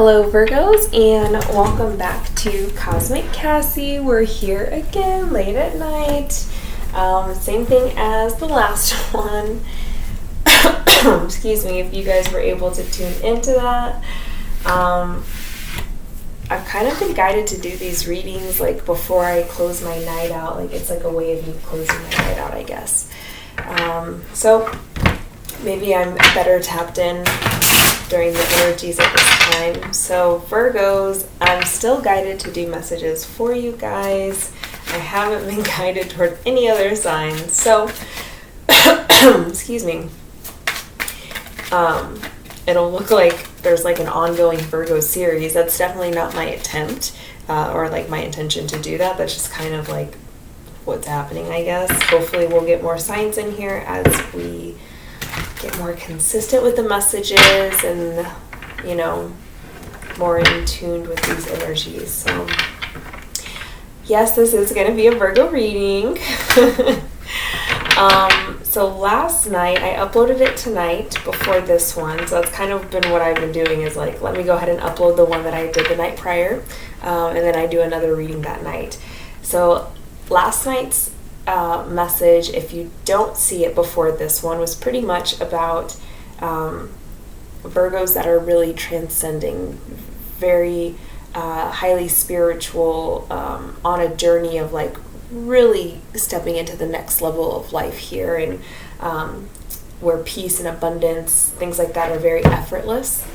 Hello Virgos, and welcome back to Cosmic Cassie. We're here again late at night. Same thing as the last one. Excuse me, if you guys were able to tune into that. I've kind of been guided to do these readings like before I close my night out. Like it's like a way of me closing my night out, I guess. So maybe I'm better tapped in during the energies at this time. So Virgos, I'm still guided to do messages for you guys. I haven't been guided toward any other signs. So, excuse me. It'll look like there's like an ongoing Virgo series. That's definitely not my attempt or like my intention to do that. That's just kind of like what's happening, I guess. Hopefully we'll get more signs in here as we get more consistent with the messages and, you know, more in tune with these energies. So, yes, this is going to be a Virgo reading. So last night, I uploaded it tonight before this one. So that's kind of been what I've been doing is like, let me go ahead and upload the one that I did the night prior. And then I do another reading that night. So last night's message, if you don't see it before this one, was pretty much about Virgos that are really transcending, very highly spiritual, on a journey of like really stepping into the next level of life here, and where peace and abundance, things like that, are very effortless.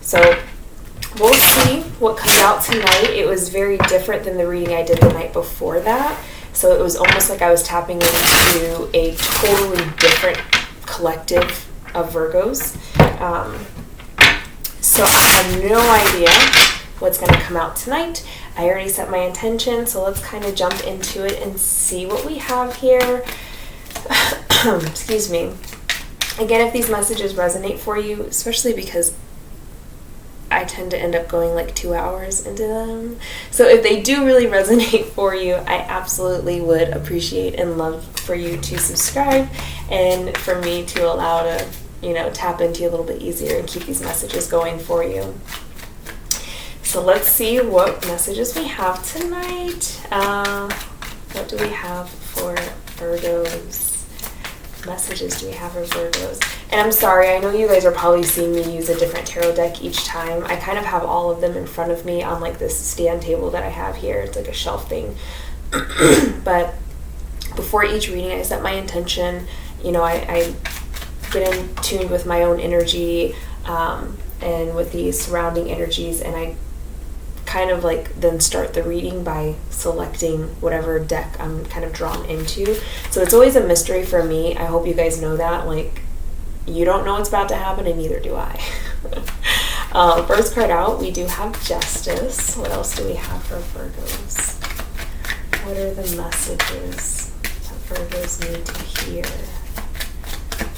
So we'll see what comes out tonight. It was very different than the reading I did the night before that. So it was almost like I was tapping into a totally different collective of Virgos. So I have no idea what's going to come out tonight. I already set my intention, so let's kind of jump into it and see what we have here. Excuse me. Again, if these messages resonate for you, especially because I tend to end up going like 2 hours into them. So if they do really resonate for you, I absolutely would appreciate and love for you to subscribe and for me to allow to, you know, tap into you a little bit easier and keep these messages going for you. So let's see what messages we have tonight. What do we have for Virgos? Messages do we have for Virgos? And I'm sorry, I know you guys are probably seeing me use a different tarot deck each time. I kind of have all of them in front of me on like this stand table that I have here. It's like a shelf thing. But before each reading, I set my intention. You know, I get in tune with my own energy and with the surrounding energies, and I kind of like then start the reading by selecting whatever deck I'm kind of drawn into. So it's always a mystery for me. I hope you guys know that. Like, you don't know what's about to happen, and neither do I. First card out, we do have Justice. What else do we have for Virgos? What are the messages that Virgos need to hear?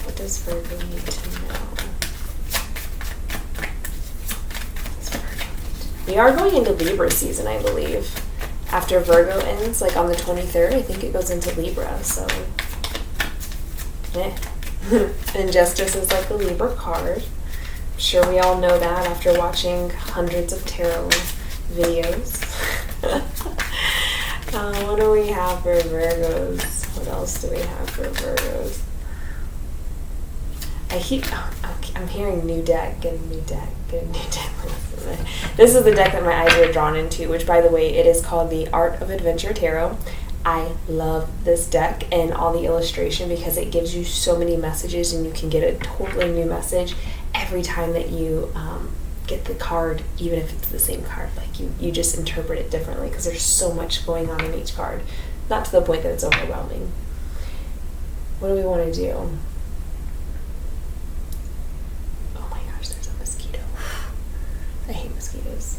What does Virgo need to know? We are going into Libra season, I believe. After Virgo ends, like on the 23rd, I think it goes into Libra, so and Justice is like a Libra card. I'm sure we all know that after watching hundreds of tarot videos. What do we have for Virgos? What else do we have for Virgos? I'm hearing new deck, get a new deck, get a new deck. This is the deck that my eyes are drawn into, which, by the way, it is called the Art of Adventure Tarot. I love this deck and all the illustration because it gives you so many messages, and you can get a totally new message every time that you get the card, even if it's the same card. Like, you just interpret it differently because there's so much going on in each card. Not to the point that it's overwhelming. What do we want to do? I hate mosquitoes.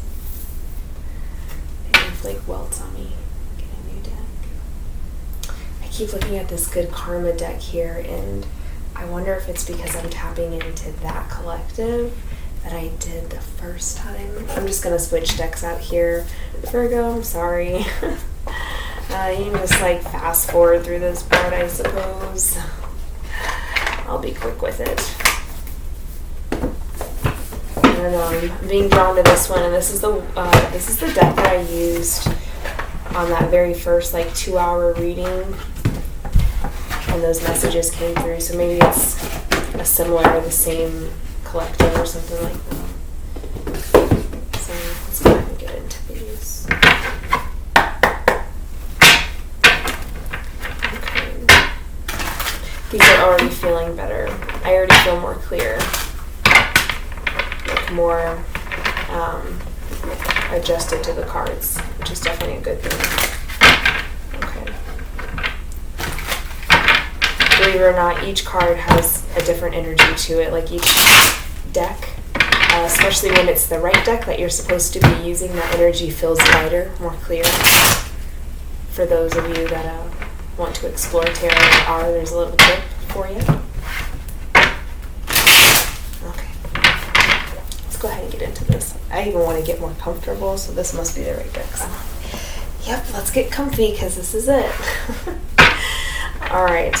They leave like welts on me. Get a new deck. I keep looking at this Good Karma deck here, and I wonder if it's because I'm tapping into that collective that I did the first time. I'm just going to switch decks out here. Virgo, I'm sorry. You can just like fast forward through this part, I suppose. I'll be quick with it. don't know, I'm being drawn to this one, and this is the deck that I used on that very first 2-hour reading, and those messages came through. So maybe it's a similar or the same collective or something like that. So let's go ahead and get into these. Okay. These are already feeling better. I already feel more clear. More adjusted to the cards, which is definitely a good thing. Okay. Believe it or not, each card has a different energy to it, like each deck, especially when it's the right deck that you're supposed to be using, that energy feels lighter, more clear. For those of you that want to explore tarot, there's a little tip for you. Go ahead and get into this. I even want to get more comfortable, so this must be the right deck. So, yep, let's get comfy because this is it. All right.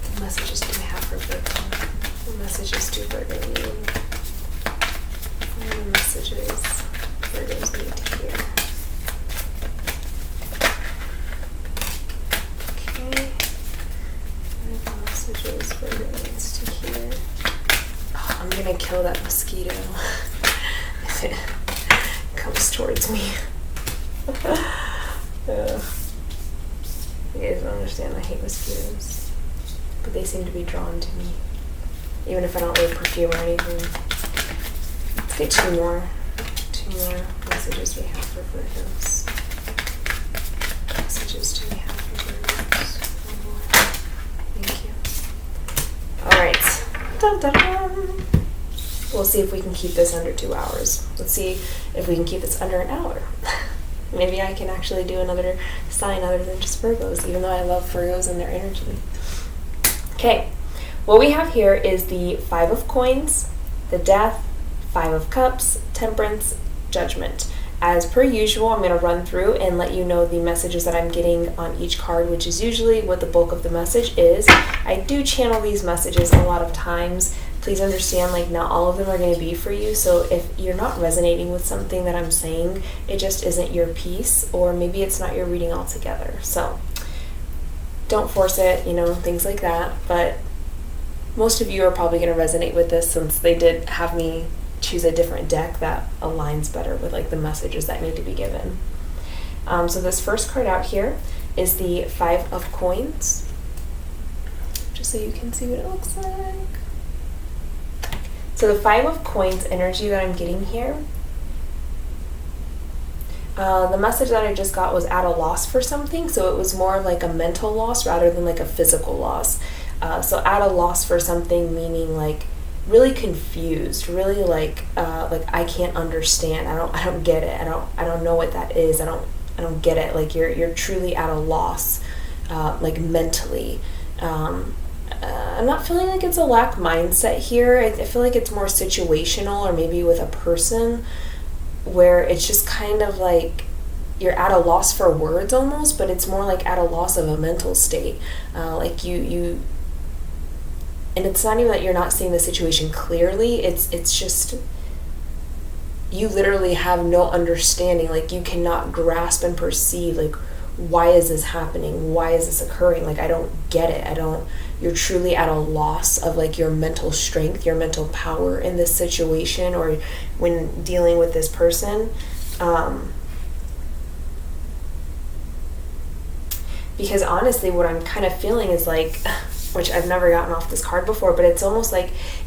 What messages do we have for Virgo? What messages do Virgo need? What messages Virgos need to hear? Needs to hear. Oh, I'm gonna kill that mosquito if it comes towards me. You guys don't understand, I hate mosquitoes, but they seem to be drawn to me, even if I don't wear perfume or anything. Let's get two more messages we have for Virgos. Messages do we have for Virgos? One more. Thank you. Alright. Dun, dun, dun. We'll see if we can keep this under 2 hours. Let's see if we can keep this under an hour. Maybe I can actually do another sign other than just Virgos, even though I love Virgos and their energy. Okay. What we have here is the 5 of Coins, the Death, 5 of Cups, Temperance, Judgment. As per usual, I'm going to run through and let you know the messages that I'm getting on each card, which is usually what the bulk of the message is. I do channel these messages a lot of times. Please understand, not all of them are going to be for you. So if you're not resonating with something that I'm saying, it just isn't your piece, or maybe it's not your reading altogether. So don't force it, things like that. But most of you are probably going to resonate with this, since they did have me choose a different deck that aligns better with the messages that need to be given. So this first card out here is the 5 of Coins, just so you can see what it looks like. So the 5 of Coins energy that I'm getting here, the message that I just got was at a loss for something, so it was more of a mental loss rather than a physical loss. So at a loss for something, meaning really confused, really I can't understand. I don't get it. I don't know what that is. I don't get it. You're truly at a loss, mentally. I'm not feeling like it's a lack mindset here. I feel like it's more situational, or maybe with a person, where it's just kind of you're at a loss for words almost, but it's more at a loss of a mental state. You and it's not even that you're not seeing the situation clearly, it's just you literally have no understanding. You cannot grasp and perceive why is this happening? Why is this occurring? I don't get it. You're truly at a loss of your mental strength, your mental power in this situation, or when dealing with this person. Because honestly, what I'm kind of feeling is which I've never gotten off this card before, but it's almost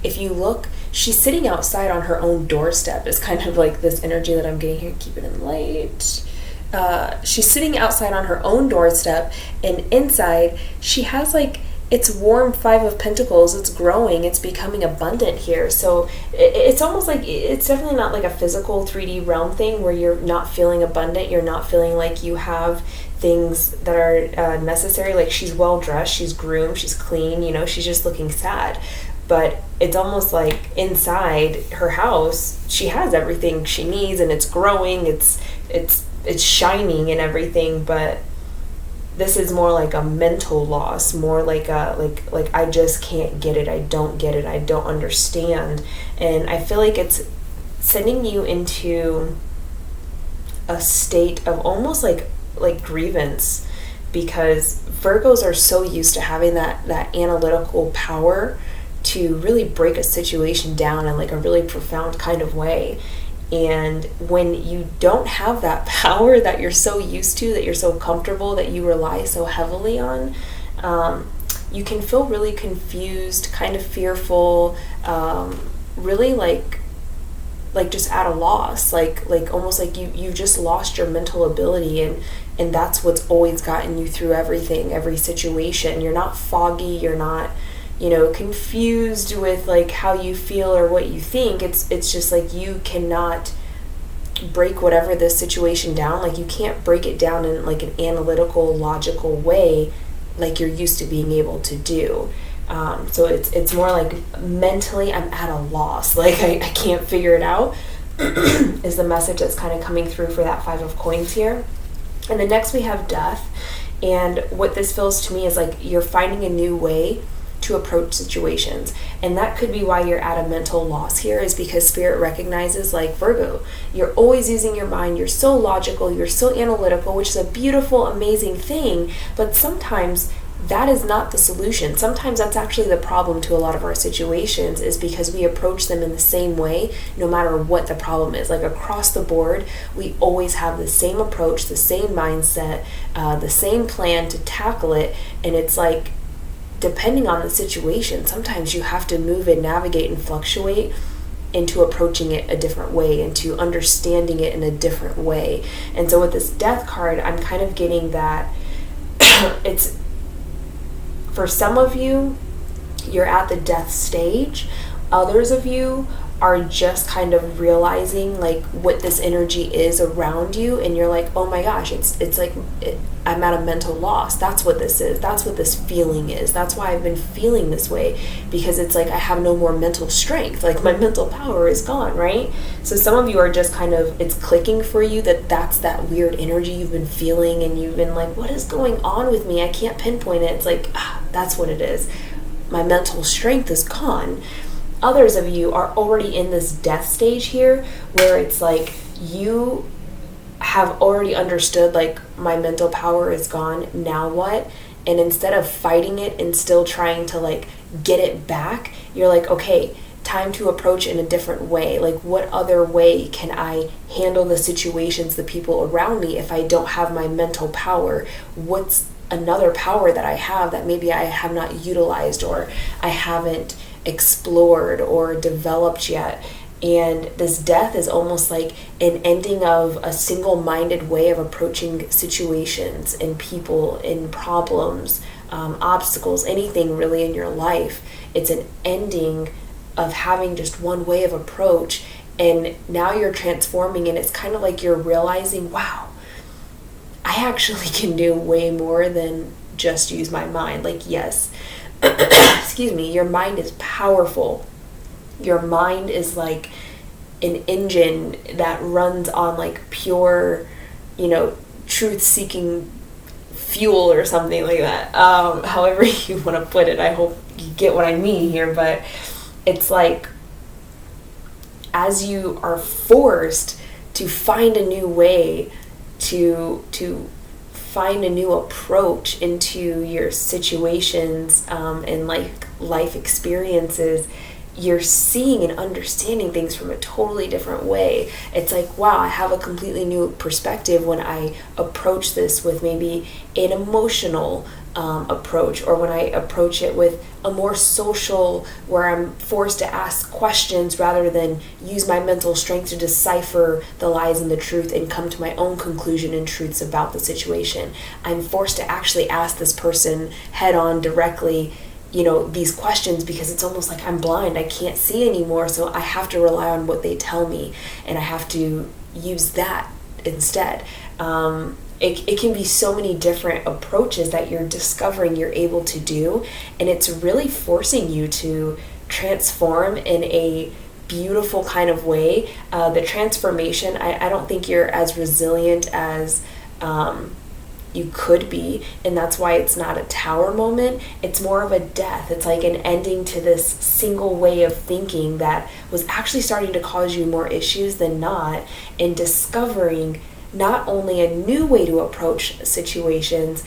if you look, she's sitting outside on her own doorstep, is kind of this energy that I'm getting here. Keep it in light. She's sitting outside on her own doorstep, and inside she has it's warm 5 of Pentacles. It's growing. It's becoming abundant here. So it's almost it's definitely not a physical 3D realm thing where you're not feeling abundant. You're not feeling you have things that are necessary. She's well dressed, she's groomed, she's clean. She's just looking sad. But it's almost inside her house, she has everything she needs, and it's growing. It's shining and everything, but this is more like a mental loss, more like a like I just can't get it, I don't get it, I don't understand. And I feel like it's sending you into a state of almost like grievance, because Virgos are so used to having that analytical power to really break a situation down in like a really profound kind of way. And when you don't have that power that you're so used to, that you're so comfortable, that you rely so heavily on, you can feel really confused, kind of fearful, really like just at a loss, like almost like you just lost your mental ability, and that's what's always gotten you through everything, every situation. You're not foggy, you're not, confused with like how you feel or what you think. It's just like you cannot break whatever this situation down. Like you can't break it down in like an analytical, logical way like you're used to being able to do. So it's more like mentally I'm at a loss, like I can't figure it out is the message that's kind of coming through for that 5 of coins here. And then next we have death, and what this feels to me is like you're finding a new way to approach situations. And that could be why you're at a mental loss here, is because Spirit recognizes, like Virgo, you're always using your mind, you're so logical, you're so analytical, which is a beautiful, amazing thing, but sometimes that is not the solution. Sometimes that's actually the problem to a lot of our situations, is because we approach them in the same way no matter what the problem is. Like across the board, we always have the same approach, the same mindset, the same plan to tackle it. And it's like, depending on the situation, sometimes you have to move and navigate and fluctuate into approaching it a different way, into understanding it in a different way. And so with this death card, I'm kind of getting that it's, for some of you, you're at the death stage. Others of you are just kind of realizing like what this energy is around you, and you're like, oh my gosh, it's like I'm at a mental loss. That's what this is. That's what this feeling is. That's why I've been feeling this way, because it's like I have no more mental strength. Like my mental power is gone, right? So some of you are just kind of, it's clicking for you that that's that weird energy you've been feeling, and you've been like, what is going on with me? I can't pinpoint it. It's like, that's what it is. My mental strength is gone. Others of you are already in this death stage here, where it's like you have already understood, like, my mental power is gone, now what? And instead of fighting it and still trying to like get it back, you're like, okay, time to approach it in a different way. Like, what other way can I handle the situations, the people around me, if I don't have my mental power? What's another power that I have that maybe I have not utilized, or I haven't explored or developed yet? And this death is almost like an ending of a single-minded way of approaching situations and people and problems, obstacles, anything really in your life. It's an ending of having just one way of approach, and now you're transforming, and it's kind of like you're realizing, wow, I actually can do way more than just use my mind. Like, yes, excuse me, your mind is powerful. Your mind is like an engine that runs on like pure, truth-seeking fuel or something like that. However you want to put it, I hope you get what I mean here. But it's like, as you are forced to find a new way, to find a new approach into your situations and life experiences, you're seeing and understanding things from a totally different way. It's like, wow, I have a completely new perspective when I approach this with maybe an emotional approach, or when I approach it with a more social, where I'm forced to ask questions rather than use my mental strength to decipher the lies and the truth and come to my own conclusion and truths about the situation. I'm forced to actually ask this person head on, directly, these questions, because it's almost like I'm blind. I can't see anymore, so I have to rely on what they tell me, and I have to use that instead. It can be so many different approaches that you're discovering you're able to do, and it's really forcing you to transform in a beautiful kind of way. The transformation, I don't think you're as resilient as you could be, and that's why it's not a tower moment. It's more of a death. It's like an ending to this single way of thinking that was actually starting to cause you more issues than not, and discovering not only a new way to approach situations,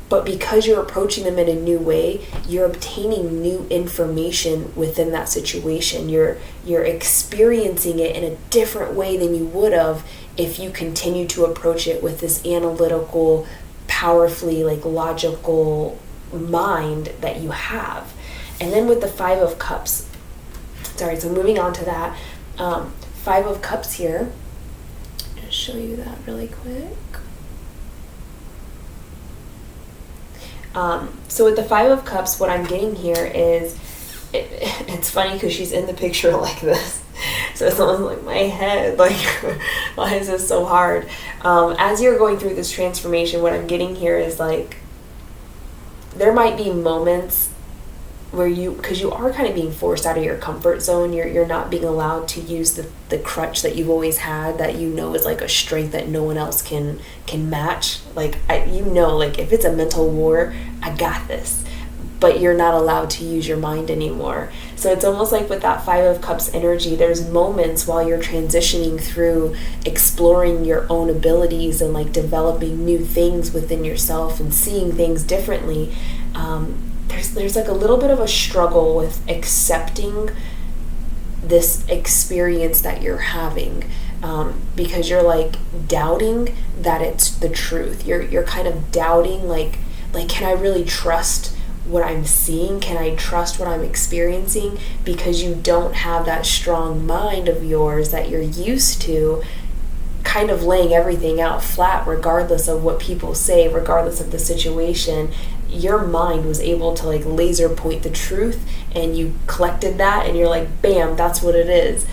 but because you're approaching them in a new way, you're obtaining new information within that situation. You're experiencing it in a different way than you would have if you continue to approach it with this analytical, powerfully like logical mind that you have. And then with the Five of Cups, so moving on to that, Five of Cups here. I'm gonna show you that really quick. So with the Five of Cups, what I'm getting here is, it's funny because she's in the picture like this. So it's almost like my head, like, why is this so hard? As you're going through this transformation, what I'm getting here is like, there might be moments where because you are kind of being forced out of your comfort zone. You're not being allowed to use the crutch that you've always had, that is like a strength that no one else can match. Like, like if it's a mental war, I got this. But you're not allowed to use your mind anymore. So it's almost like with that Five of Cups energy, there's moments while you're transitioning through exploring your own abilities and like developing new things within yourself and seeing things differently. There's like a little bit of a struggle with accepting this experience that you're having, because you're like doubting that it's the truth. You're kind of doubting like can I really trust what I'm seeing? Can I trust what I'm experiencing? Because you don't have that strong mind of yours that you're used to, kind of laying everything out flat regardless of what people say, regardless of the situation. Your mind was able to like laser point the truth, and you collected that and you're like, bam, that's what it is.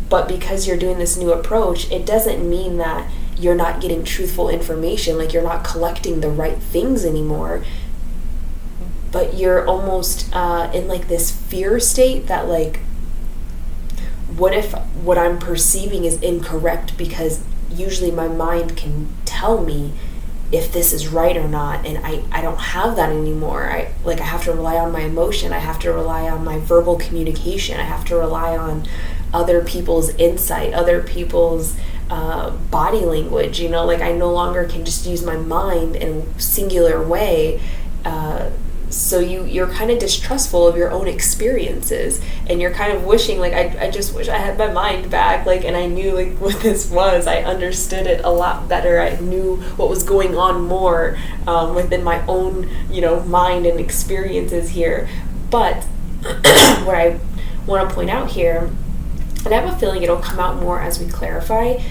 But because you're doing this new approach, it doesn't mean that you're not getting truthful information, like you're not collecting the right things anymore. But you're almost in like this fear state that like, what if what I'm perceiving is incorrect? Because usually my mind can tell me if this is right or not, and I don't have that anymore. I have to rely on my emotion. I have to rely on my verbal communication. I have to rely on other people's insight, other people's body language. Like I no longer can just use my mind in a singular way. So you're kind of distrustful of your own experiences, and you're kind of wishing, like, I just wish I had my mind back, like, and I knew, like, what this was. I understood it a lot better. I knew what was going on more within my own, mind and experiences here. But what I want to point out here, and I have a feeling it'll come out more as we clarify,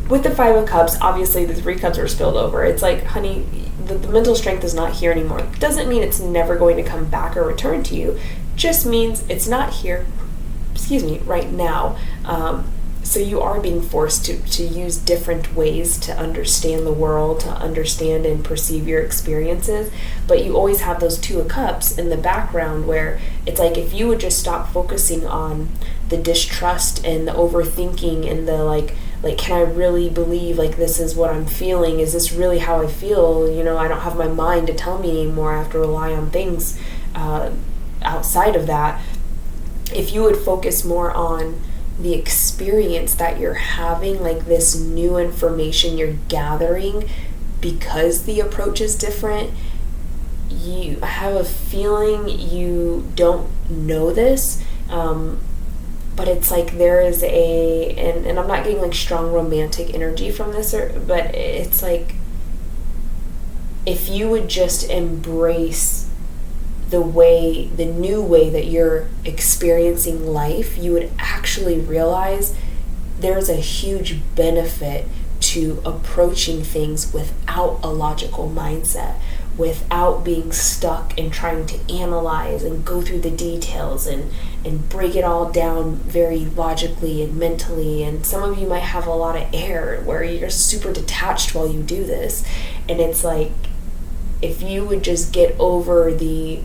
with the Five of Cups, obviously the Three Cups are spilled over. It's like, honey, the mental strength is not here anymore. Doesn't mean it's never going to come back or return to you. Just means it's not here, right now. So you are being forced to use different ways to understand the world, to understand and perceive your experiences. But you always have those Two of Cups in the background, where it's like, if you would just stop focusing on the distrust and the overthinking and the like, can I really believe, like, this is what I'm feeling? Is this really how I feel? I don't have my mind to tell me anymore. I have to rely on things outside of that. If you would focus more on the experience that you're having, like this new information you're gathering because the approach is different, you have a feeling you don't know this, but it's like there is and I'm not getting like strong romantic energy from this, but it's like, if you would just embrace the new way that you're experiencing life, you would actually realize there's a huge benefit to approaching things without a logical mindset, without being stuck and trying to analyze and go through the details and break it all down very logically and mentally. And some of you might have a lot of air where you're super detached while you do this. And it's like, if you would just get over the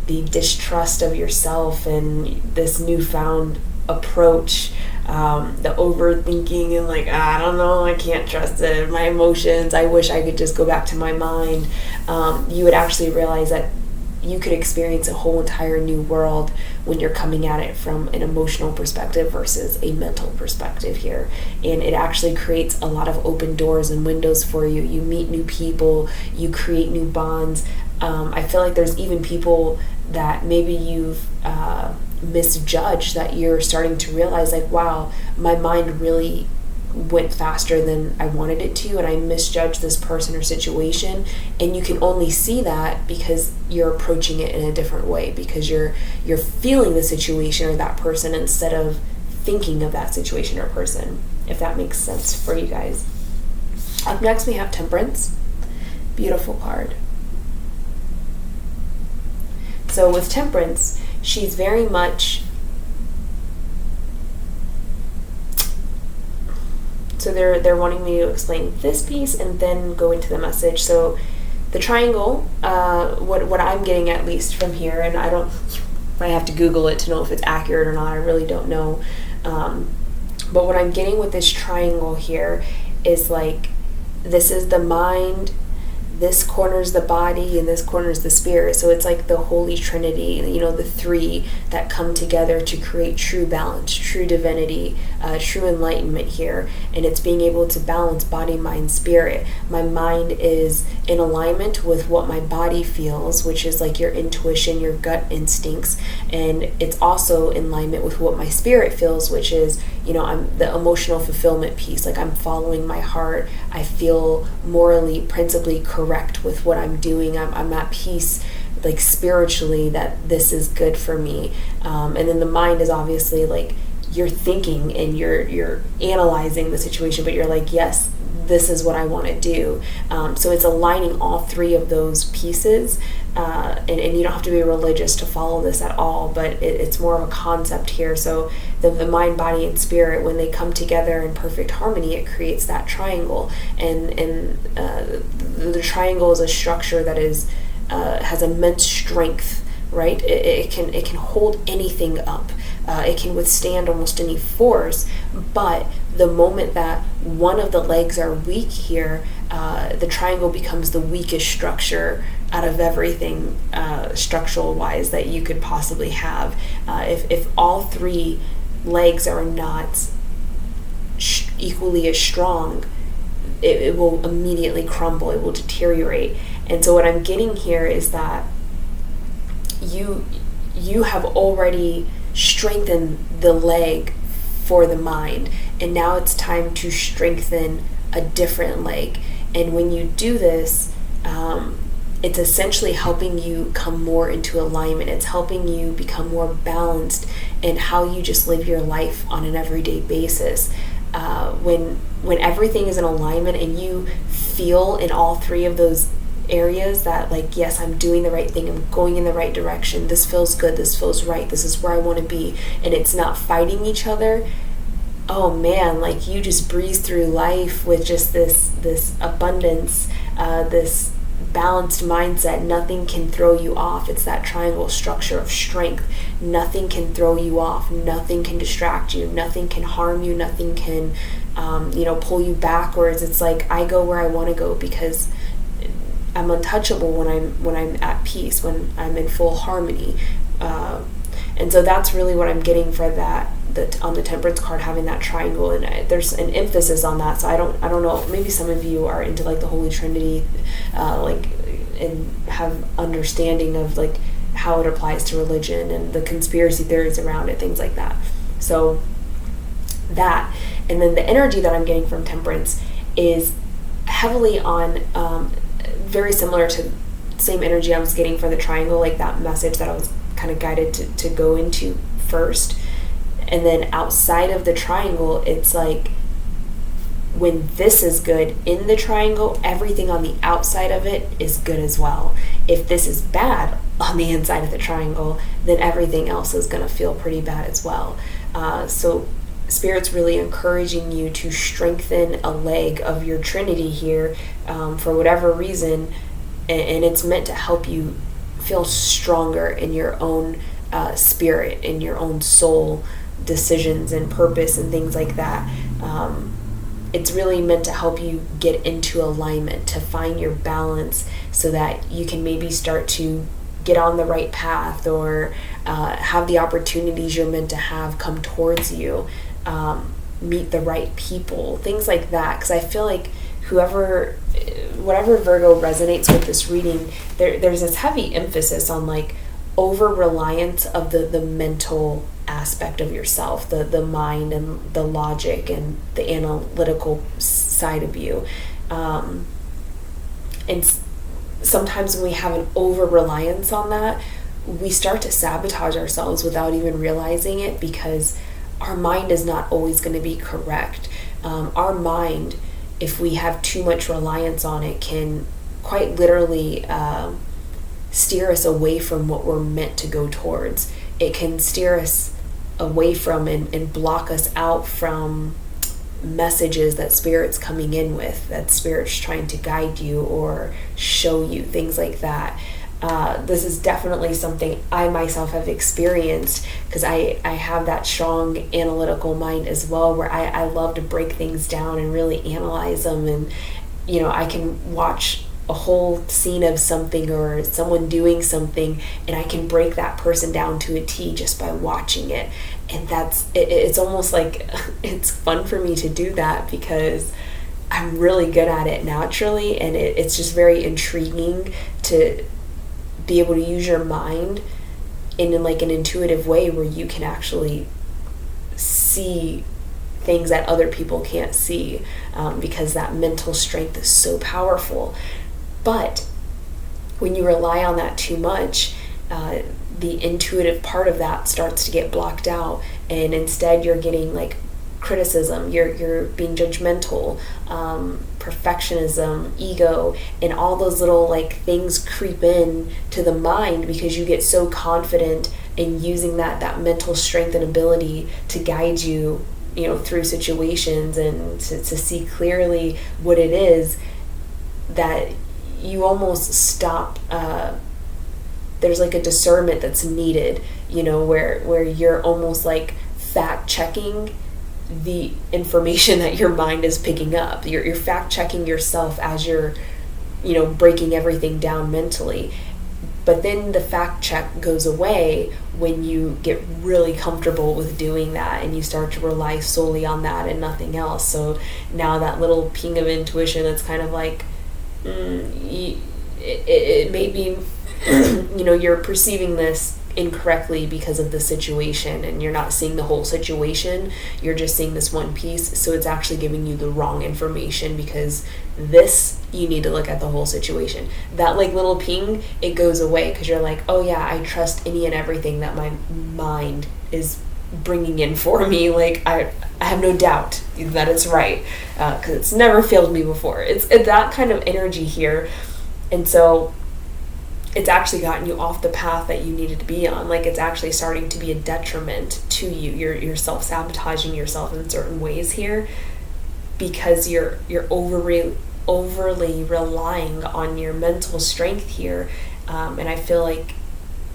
distrust of yourself and this newfound approach, the overthinking and like, I don't know, I can't trust it, my emotions, I wish I could just go back to my mind, you would actually realize that you could experience a whole entire new world when you're coming at it from an emotional perspective versus a mental perspective here. And it actually creates a lot of open doors and windows for you. You meet new people, you create new bonds. I feel like there's even people that maybe you've misjudged that you're starting to realize like, wow, my mind really went faster than I wanted it to, and I misjudged this person or situation. And you can only see that because you're approaching it in a different way, because you're feeling the situation or that person instead of thinking of that situation or person, if that makes sense for you guys. Up next we have Temperance. Beautiful card. So with Temperance, she's very much, so they're wanting me to explain this piece and then go into the message. So the triangle, what I'm getting at least from here, and I have to Google it to know if it's accurate or not, I really don't know. But what I'm getting with this triangle here is like, this is the mind, this corner's the body, and this corner's the spirit. So it's like the Holy Trinity, the three that come together to create true balance, true divinity, true enlightenment here. And it's being able to balance body, mind, spirit. My mind is in alignment with what my body feels, which is like your intuition, your gut instincts. And it's also in alignment with what my spirit feels, which is, I'm the emotional fulfillment piece. Like, I'm following my heart. I feel morally, principally correct with what I'm doing. I'm at peace, like spiritually, that this is good for me. And then the mind is obviously like, you're thinking and you're analyzing the situation, but you're like, yes, this is what I want to do. So it's aligning all three of those pieces. And you don't have to be religious to follow this at all, but it's more of a concept here. So the mind, body, and spirit, when they come together in perfect harmony, it creates that triangle. And the triangle is a structure that has immense strength, right? It can hold anything up. It can withstand almost any force. But the moment that one of the legs are weak here, the triangle becomes the weakest structure out of everything structural wise that you could possibly have. If all three legs are not equally as strong, it will immediately crumble, it will deteriorate. And so what I'm getting here is that you have already strengthened the leg for the mind, and now it's time to strengthen a different leg. And when you do this, it's essentially helping you come more into alignment. It's helping you become more balanced in how you just live your life on an everyday basis. When everything is in alignment and you feel in all three of those areas that, like, yes, I'm doing the right thing, I'm going in the right direction, this feels good, this feels right, this is where I want to be, and it's not fighting each other, oh man, like, you just breeze through life with just this abundance, this balanced mindset. Nothing can throw you off. It's that triangle structure of strength. Nothing can throw you off, nothing can distract you, nothing can harm you, nothing can pull you backwards. It's like, I go where I want to go because I'm untouchable when I'm at peace, when I'm in full harmony. And so that's really what I'm getting for that on the Temperance card, having that triangle, and there's an emphasis on that. So I don't know, maybe some of you are into like the Holy Trinity, and have understanding of like how it applies to religion and the conspiracy theories around it, things like that. So that, and then the energy that I'm getting from Temperance is heavily on very similar to the same energy I was getting for the triangle, like that message that I was kind of guided to go into first. And then outside of the triangle, it's like, when this is good in the triangle, everything on the outside of it is good as well. If this is bad on the inside of the triangle, then everything else is going to feel pretty bad as well. So Spirit's really encouraging you to strengthen a leg of your Trinity here, for whatever reason, and it's meant to help you feel stronger in your own spirit, in your own soul, decisions and purpose and things like that. It's really meant to help you get into alignment, to find your balance so that you can maybe start to get on the right path, or have the opportunities you're meant to have come towards you, meet the right people, things like that. Because I feel like whatever Virgo resonates with this reading, there's this heavy emphasis on like over reliance of the mental aspect of yourself, the mind and the logic and the analytical side of you. And sometimes when we have an over reliance on that, we start to sabotage ourselves without even realizing it, because our mind is not always going to be correct. Our mind, if we have too much reliance on it, can quite literally steer us away from what we're meant to go towards. It can steer us away from and block us out from messages that Spirit's coming in with, that Spirit's trying to guide you or show you, things like that. This is definitely something I myself have experienced, because I have that strong analytical mind as well, where I love to break things down and really analyze them. And I can watch a whole scene of something or someone doing something, and I can break that person down to a T just by watching it. And it's almost like it's fun for me to do that, because I'm really good at it naturally, and it's just very intriguing to be able to use your mind in like an intuitive way where you can actually see things that other people can't see, because that mental strength is so powerful. But when you rely on that too much, the intuitive part of that starts to get blocked out, and instead you're getting like criticism, you're being judgmental, perfectionism, ego, and all those little like things creep in to the mind, because you get so confident in using that mental strength and ability to guide you, through situations and to see clearly what it is, that you almost stop. There's like a discernment that's needed, where you're almost like fact checking the information that your mind is picking up. You're fact checking yourself as you're, breaking everything down mentally. But then the fact check goes away when you get really comfortable with doing that, and you start to rely solely on that and nothing else. So now that little ping of intuition that's kind of like, it may be, you're perceiving this incorrectly because of the situation, and you're not seeing the whole situation, you're just seeing this one piece. So it's actually giving you the wrong information, because you need to look at the whole situation. That like little ping, it goes away, because you're like, oh yeah, I trust any and everything that my mind is bringing in for me. Like I have no doubt that it's right, because it's never failed me before. It's that kind of energy here. And so it's actually gotten you off the path that you needed to be on. Like it's actually starting to be a detriment to you. You're self-sabotaging yourself in certain ways here, because you're overly relying on your mental strength here. And I feel like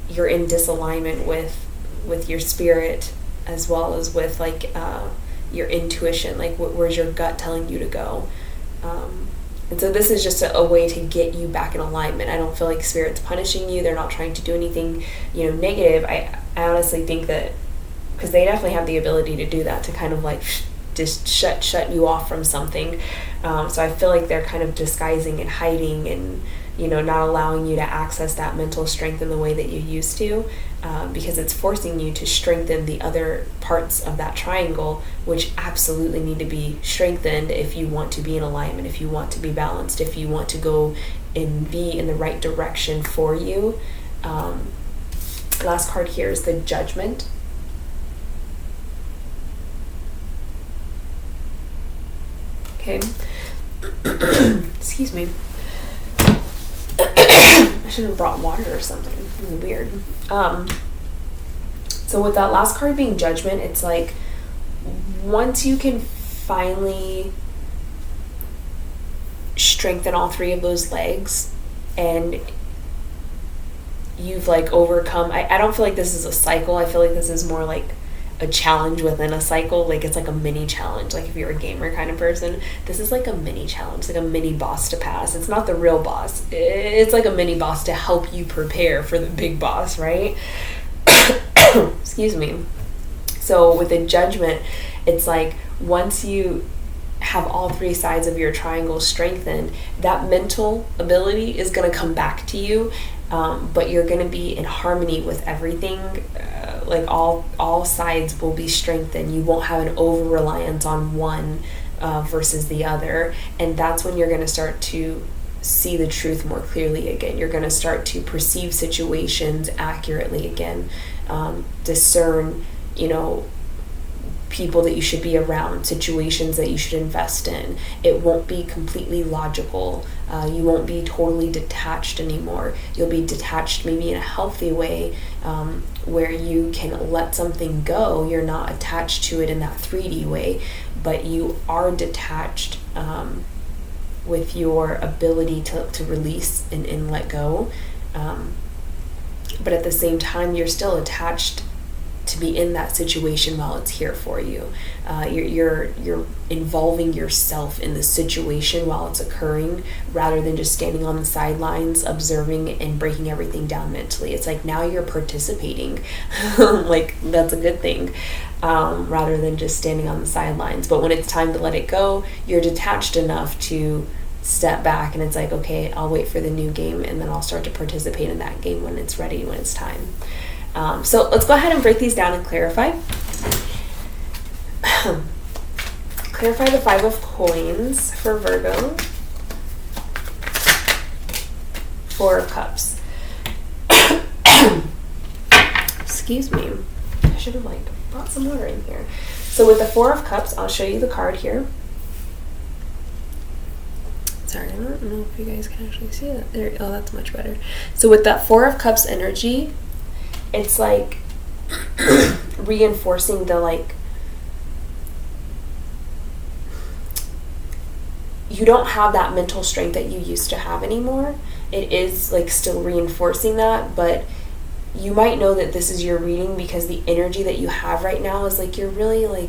you're in disalignment with your spirit, as well as with like your intuition. Like where's your gut telling you to go? And so this is just a way to get you back in alignment. I don't feel like Spirit's punishing you. They're not trying to do anything, negative. I honestly think that, because they definitely have the ability to do that, to kind of like just shut you off from something. So I feel like they're kind of disguising and hiding and, not allowing you to access that mental strength in the way that you used to, because it's forcing you to strengthen the other parts of that triangle, which absolutely need to be strengthened if you want to be in alignment, if you want to be balanced, if you want to go and be in the right direction for you. Last card here is the Judgment. Okay. Excuse me. I should have brought water or something. This is weird. So with that last card being Judgment, it's like once you can finally strengthen all three of those legs, and you've like overcome, I don't feel like this is a cycle. I feel like this is more like a challenge within a cycle. Like it's like a mini challenge. Like if you're a gamer kind of person, this is like a mini challenge, like a mini boss to pass. It's not the real boss. It's like a mini boss to help you prepare for the big boss, right? Excuse me. So with the Judgment, it's like once you have all three sides of your triangle strengthened, that mental ability is going to come back to you, but you're going to be in harmony with everything. Like all sides will be strengthened. You won't have an over reliance on one versus the other, and that's when you're going to start to see the truth more clearly again. You're going to start to perceive situations accurately again, discern, people that you should be around, situations that you should invest in. It won't be completely logical. You won't be totally detached anymore. You'll be detached maybe in a healthy way, where you can let something go. You're not attached to it in that 3D way, but you are detached with your ability to release and let go. But at the same time, you're still attached to be in that situation while it's here for you. You're involving yourself in the situation while it's occurring, rather than just standing on the sidelines observing and breaking everything down mentally. It's like now you're participating. Like that's a good thing, rather than just standing on the sidelines. But when it's time to let it go, you're detached enough to step back, and it's like, okay, I'll wait for the new game, and then I'll start to participate in that game when it's ready, when it's time. So let's go ahead and break these down and clarify. Clarify the 5 of coins for Virgo. 4 of cups. Excuse me. I should have brought some water in here. So with the 4 of cups, I'll show you the card here. Sorry, I don't know if you guys can actually see that. There. Oh, that's much better. So with that 4 of cups energy, it's like reinforcing the you don't have that mental strength that you used to have anymore. It is still reinforcing that, but you might know that this is your reading because the energy that you have right now is you're really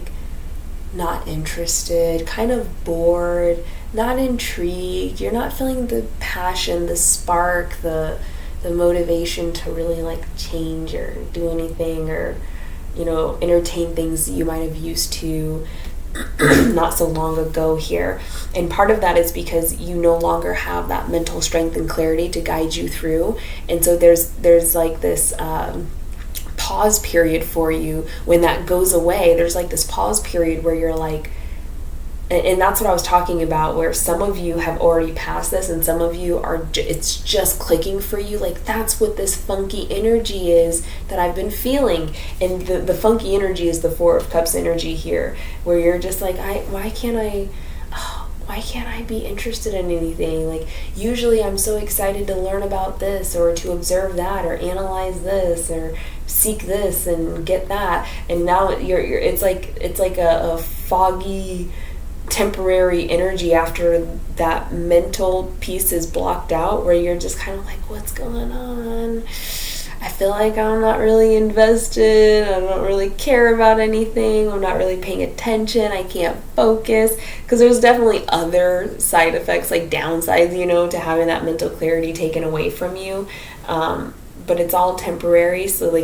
not interested, kind of bored, not intrigued. You're not feeling the passion, the spark, the motivation to really change or do anything, or entertain things you might have used to not so long ago here. And part of that is because you no longer have that mental strength and clarity to guide you through. And so there's this pause period for you. When that goes away, there's this pause period where you're and that's what I was talking about, where some of you have already passed this and some of you are, it's just clicking for you. That's what this funky energy is that I've been feeling. And the funky energy is the 4 of Cups energy here, where you're just why can't I be interested in anything? Usually I'm so excited to learn about this, or to observe that, or analyze this, or seek this and get that. And now it's like a foggy, temporary energy after that mental piece is blocked out, where you're just kind of what's going on? I feel like I'm not really invested. I don't really care about anything. I'm not really paying attention. I can't focus. Because there's definitely other side effects, downsides, to having that mental clarity taken away from you. But it's all temporary, so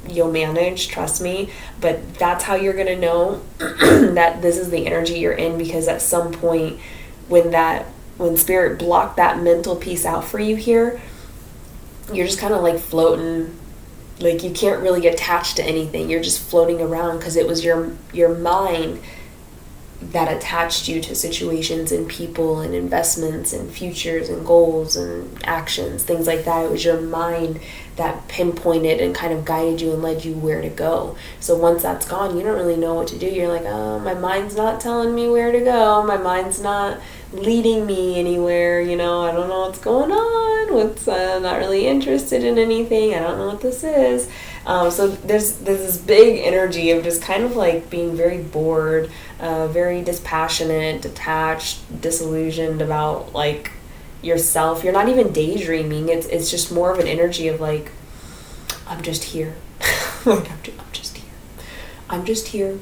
you'll manage, trust me. But that's how you're gonna know that this is the energy you're in, because at some point when Spirit blocked that mental piece out for you here, you're just kind of floating. You can't really get attached to anything. You're just floating around, because it was your mind that attached you to situations and people and investments and futures and goals and actions, things like that. It was your mind that pinpointed and kind of guided you and led you where to go. So once that's gone, you don't really know what to do. You're oh, my mind's not telling me where to go. My mind's not leading me anywhere. I don't know what's going on. Not really interested in anything. I don't know what this is. So there's this big energy of just kind of being very bored, very dispassionate, detached, disillusioned about yourself. You're not even daydreaming. It's just more of an energy of I'm just here. I'm just here. I'm just here.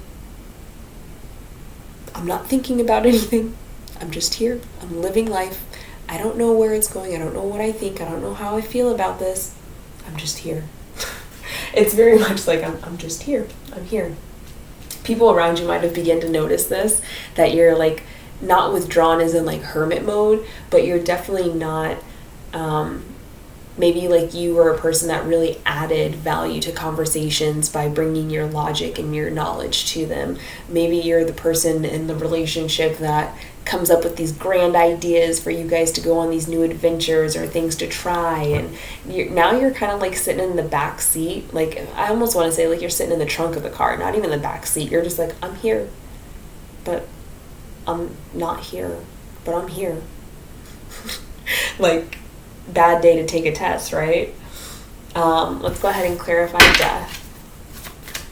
I'm not thinking about anything. I'm just here. I'm living life. I don't know where it's going. I don't know what I think. I don't know how I feel about this. I'm just here. It's very much like I'm just here. I'm here. People around you might have begun to notice this, that you're like not withdrawn as in like hermit mode, but you're definitely not, maybe like you were a person that really added value to conversations by bringing your logic and your knowledge to them. Maybe you're the person in the relationship that comes up with these grand ideas for you guys to go on these new adventures or things to try, and now you're kind of like sitting in the back seat. Like, I almost want to say like you're sitting in the trunk of the car, not even the back seat. You're just like, I'm here, but I'm not here, but I'm here. Like, bad day to take a test, right? Let's go ahead and clarify death.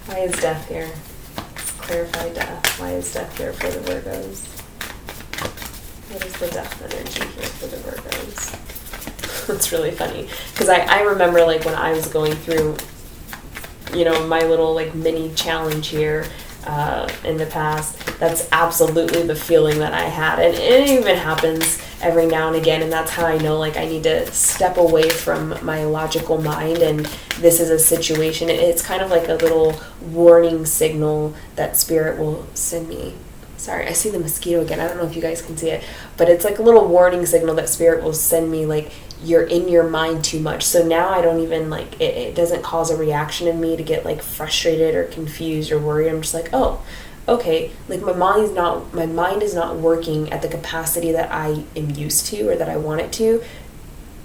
Why is death here? Let's clarify death. Why is death here for the Virgos? What is the death energy here for the Virgos? It's really funny, because I remember like when I was going through, you know, my little like mini challenge here in the past, that's absolutely the feeling that I had. And it even happens every now and again, and that's how I know like I need to step away from my logical mind, and this is a situation. It's kind of like a little warning signal that Spirit will send me. Sorry, I see the mosquito again. I don't know if you guys can see it, but it's like a little warning signal that Spirit will send me, like, you're in your mind too much. So now I don't even like it doesn't cause a reaction in me to get like frustrated or confused or worried. I'm just like, oh, okay, like my mind is not working at the capacity that I am used to or that I want it to.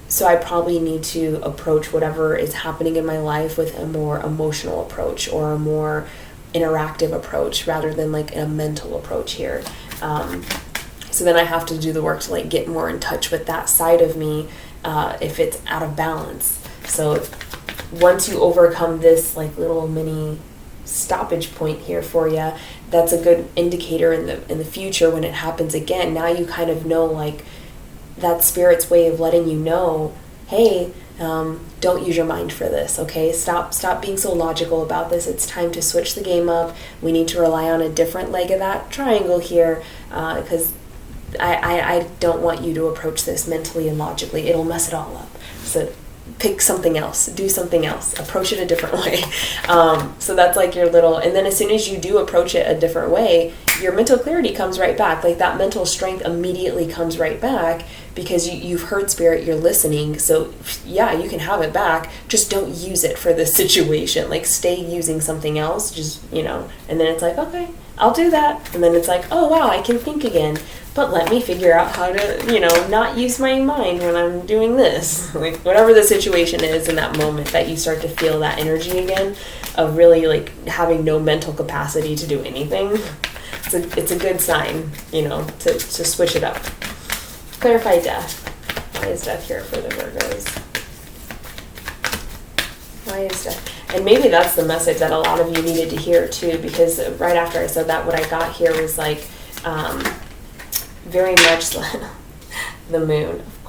So I probably need to approach whatever is happening in my life with a more emotional approach or a more interactive approach rather than like a mental approach here. So then I have to do the work to like get more in touch with that side of me if it's out of balance. So once you overcome this like little mini stoppage point here for you, that's a good indicator in the future when it happens again. Now you kind of know, like, that's Spirit's way of letting you know, hey, don't use your mind for this, okay? Stop being so logical about this. It's time to switch the game up. We need to rely on a different leg of that triangle here, because I don't want you to approach this mentally and logically. It'll mess it all up. So pick something else, do something else, approach it a different way. So that's like your little, and then as soon as you do approach it a different way, your mental clarity comes right back. Like that mental strength immediately comes right back because you've heard Spirit, you're listening. So yeah, you can have it back, just don't use it for this situation. Like stay using something else, just, and then it's like, okay, I'll do that. And then it's like, oh wow, I can think again. But let me figure out how to, not use my mind when I'm doing this. Like, whatever the situation is in that moment that you start to feel that energy again of really, like, having no mental capacity to do anything. It's a good sign, to switch it up. Clarify death. Why is death here for the Virgos? Why is death? And maybe that's the message that a lot of you needed to hear, too, because right after I said that, what I got here was, like, very much the moon. Of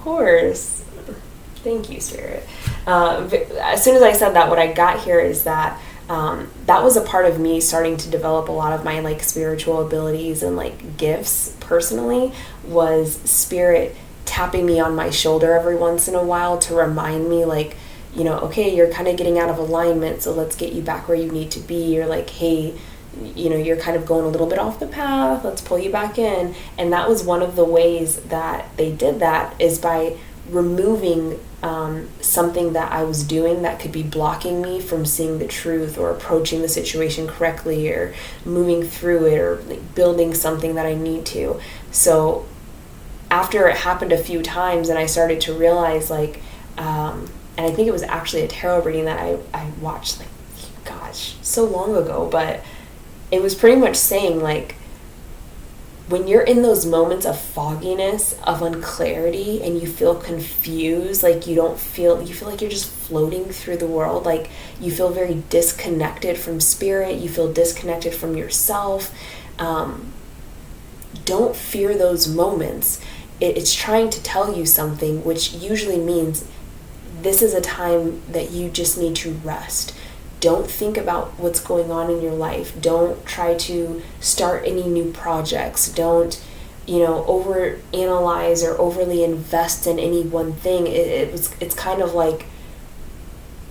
course. Thank you, Spirit. As soon as I said that, what I got here is that that was a part of me starting to develop a lot of my like spiritual abilities and like gifts personally, was Spirit tapping me on my shoulder every once in a while to remind me, like, okay, you're kind of getting out of alignment, so let's get you back where you need to be. You're like, hey, you're kind of going a little bit off the path, let's pull you back in. And that was one of the ways that they did that, is by removing something that I was doing that could be blocking me from seeing the truth or approaching the situation correctly or moving through it or like building something that I need to. So after it happened a few times and I started to realize, like, and I think it was actually a tarot reading that I watched, like, gosh, so long ago, but it was pretty much saying, like, when you're in those moments of fogginess, of unclarity, and you feel confused, like you feel like you're just floating through the world, like you feel very disconnected from Spirit, you feel disconnected from yourself, don't fear those moments. It's trying to tell you something, which usually means this is a time that you just need to rest. don't think about what's going on in your life. Don't try to start any new projects. Don't, over analyze or overly invest in any one thing. It's kind of like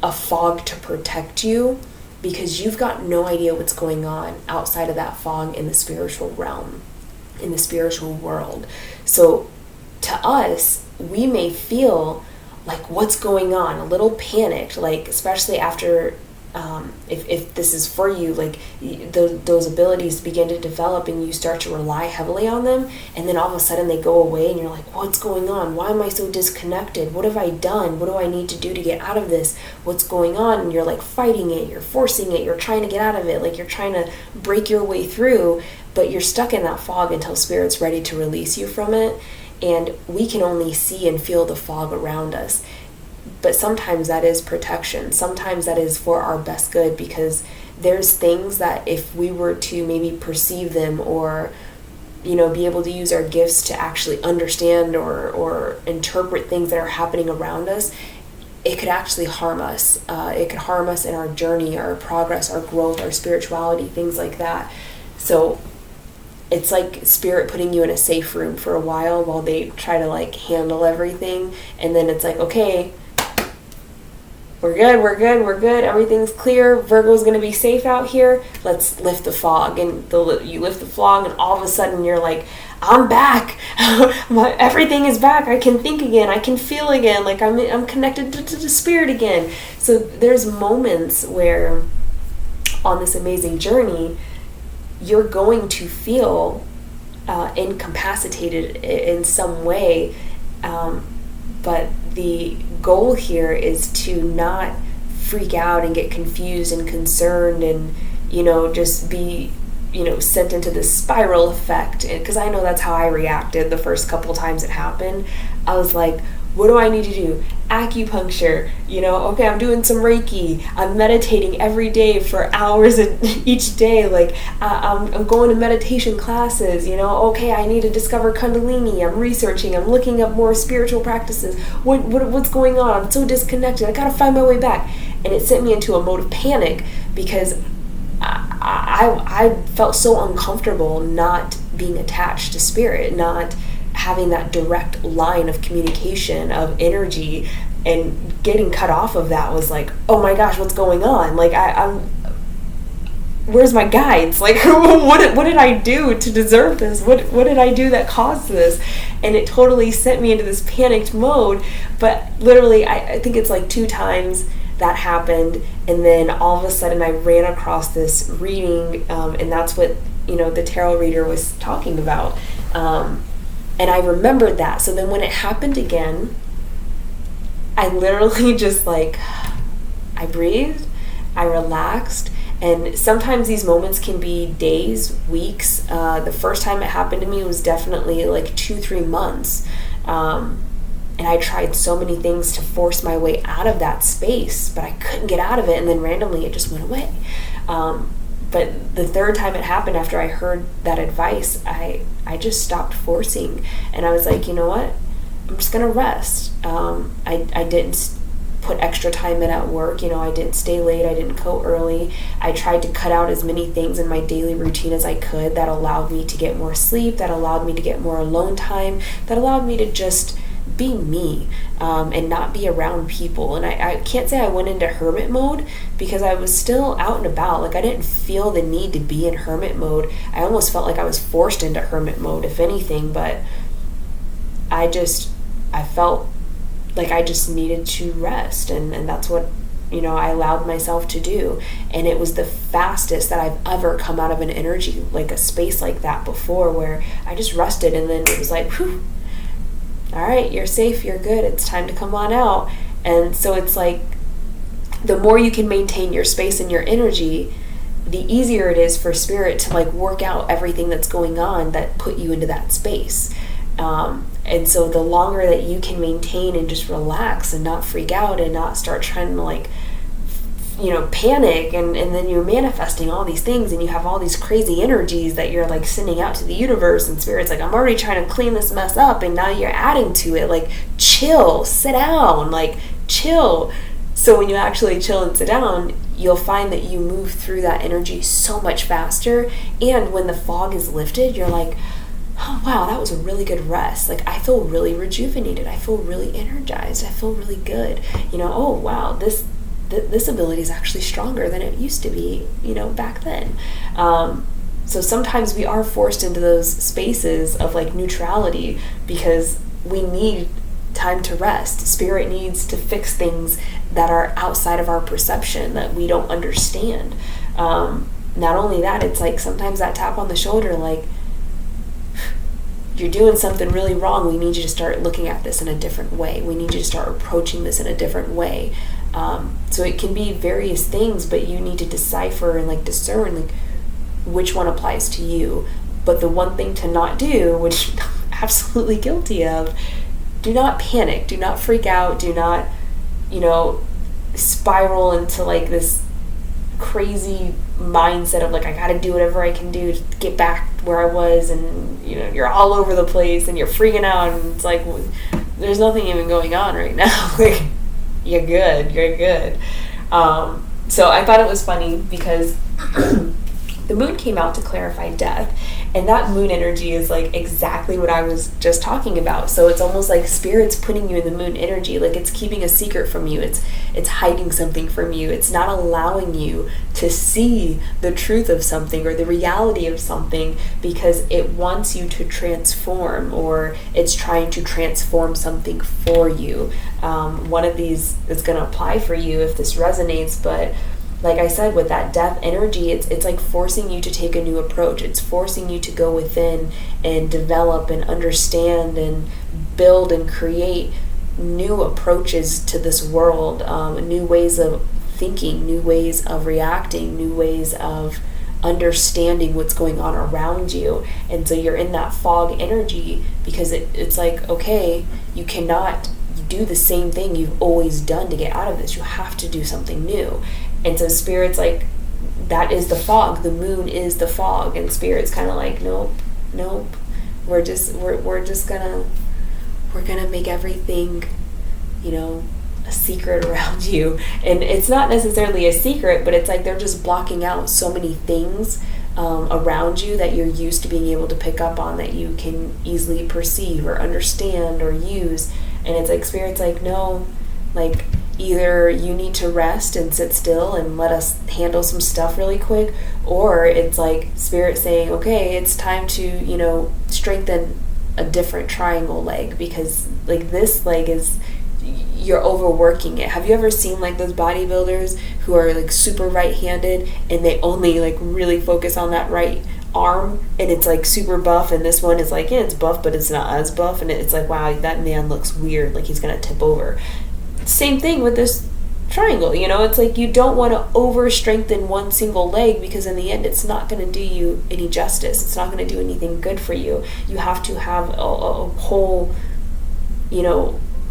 a fog to protect you, because you've got no idea what's going on outside of that fog in the spiritual realm, in the spiritual world. So to us, we may feel like, what's going on? A little panicked, like, especially after, if this is for you, like those abilities begin to develop and you start to rely heavily on them, and then all of a sudden they go away and you're like, what's going on? Why am I so disconnected? What have I done? What do I need to do to get out of this? What's going on? And you're like fighting it, you're forcing it, you're trying to get out of it, like you're trying to break your way through, but you're stuck in that fog until Spirit's ready to release you from it. And we can only see and feel the fog around us. But sometimes that is protection. Sometimes that is for our best good, because there's things that if we were to maybe perceive them or, be able to use our gifts to actually understand or interpret things that are happening around us, it could actually harm us. It could harm us in our journey, our progress, our growth, our spirituality, things like that. So it's like Spirit putting you in a safe room for a while they try to like handle everything. And then it's like, okay, we're good. Everything's clear. Virgo's going to be safe out here. Let's lift the fog. And you lift the fog, and all of a sudden you're like, I'm back. Everything is back. I can think again. I can feel again. Like I'm connected to the Spirit again. So there's moments where on this amazing journey, you're going to feel incapacitated in some way. But the goal here is to not freak out and get confused and concerned and, just be, sent into this spiral effect. Because I know that's how I reacted the first couple times it happened. I was like, what do I need to do? Acupuncture, okay, I'm doing some Reiki. I'm meditating every day for hours each day. Like, I'm going to meditation classes, okay, I need to discover Kundalini. I'm researching, I'm looking up more spiritual practices. What's going on? I'm so disconnected. I gotta find my way back. And it sent me into a mode of panic because I felt so uncomfortable not being attached to Spirit, not having that direct line of communication, of energy, and getting cut off of that was like, oh my gosh, what's going on? Like, I'm where's my guides? Like, what did I do to deserve this? What did I do that caused this? And it totally sent me into this panicked mode. But literally, I think it's like 2 times that happened, and then all of a sudden I ran across this reading, and that's what, the tarot reader was talking about. And I remembered that. So then when it happened again, I literally just I breathed, I relaxed. And sometimes these moments can be days, weeks. The first time it happened to me was definitely 2-3 months. And I tried so many things to force my way out of that space, but I couldn't get out of it. And then randomly it just went away. But the third time it happened, after I heard that advice, I just stopped forcing. And I was like, you know what? I'm just going to rest. I didn't put extra time in at work. I didn't stay late. I didn't go early. I tried to cut out as many things in my daily routine as I could that allowed me to get more sleep, that allowed me to get more alone time, that allowed me to just be me, and not be around people. And I can't say I went into hermit mode, because I was still out and about. I didn't feel the need to be in hermit mode. I almost felt like I was forced into hermit mode, if anything. But I felt like I just needed to rest, and that's what I allowed myself to do. And it was the fastest that I've ever come out of an energy, a space like that before, where I just rested, and then it was like, whew, all right, you're safe, you're good, it's time to come on out. And so it's the more you can maintain your space and your energy, the easier it is for Spirit to work out everything that's going on that put you into that space. And so the longer that you can maintain and just relax and not freak out and not start trying to panic, and then you're manifesting all these things, and you have all these crazy energies that you're sending out to the universe, and Spirit's I'm already trying to clean this mess up, and now you're adding to it. Chill, sit down, chill, So when you actually chill and sit down, you'll find that you move through that energy so much faster. And when the fog is lifted, you're like, oh wow, that was a really good rest. Like, I feel really rejuvenated. I feel really energized. I feel really good. Oh wow, this ability is actually stronger than it used to be, back then. So sometimes we are forced into those spaces of like neutrality because we need time to rest. Spirit needs to fix things that are outside of our perception that we don't understand. Not only that, it's like sometimes that tap on the shoulder, like, you're doing something really wrong. We need you to start looking at this in a different way. We need you to start approaching this in a different way. So it can be various things, but you need to decipher and like discern like which one applies to you. But the one thing to not do, which I'm absolutely guilty of, do not panic, do not freak out, do not, spiral into like this crazy mindset of like, I gotta do whatever I can do to get back where I was, and you're all over the place and you're freaking out, and it's like, there's nothing even going on right now. Like, you're good. So I thought it was funny because the moon came out to clarify death, and that moon energy is like exactly what I was just talking about. So it's almost like Spirit's putting you in the moon energy, like it's keeping a secret from you, it's hiding something from you, it's not allowing you to see the truth of something or the reality of something because it wants you to transform, or it's trying to transform something for you. One of these is going to apply for you if this resonates, but like I said, with that death energy, it's like forcing you to take a new approach. It's forcing you to go within and develop and understand and build and create new approaches to this world, new ways of thinking, new ways of reacting, new ways of understanding what's going on around you. And so you're in that fog energy because it's like, okay, you cannot do the same thing you've always done to get out of this. You have to do something new. And so Spirit's like, that is the fog. The moon is the fog. And Spirit's kind of like, nope. We're gonna make everything, a secret around you. And it's not necessarily a secret, but it's like they're just blocking out so many things around you that you're used to being able to pick up on, that you can easily perceive or understand or use. And it's like Spirit's like, no, like, either you need to rest and sit still and let us handle some stuff really quick, or it's like Spirit saying, okay, it's time to, strengthen a different triangle leg, because like this leg is, you're overworking it. Have you ever seen like those bodybuilders who are like super right-handed and they only like really focus on that right arm, and it's like super buff, and this one is like, yeah, it's buff, but it's not as buff, and it's like, wow, that man looks weird, like he's gonna tip over. Same thing with this triangle, it's like you don't want to over strengthen one single leg, because in the end it's not going to do you any justice. It's not going to do anything good for you. You have to have a whole,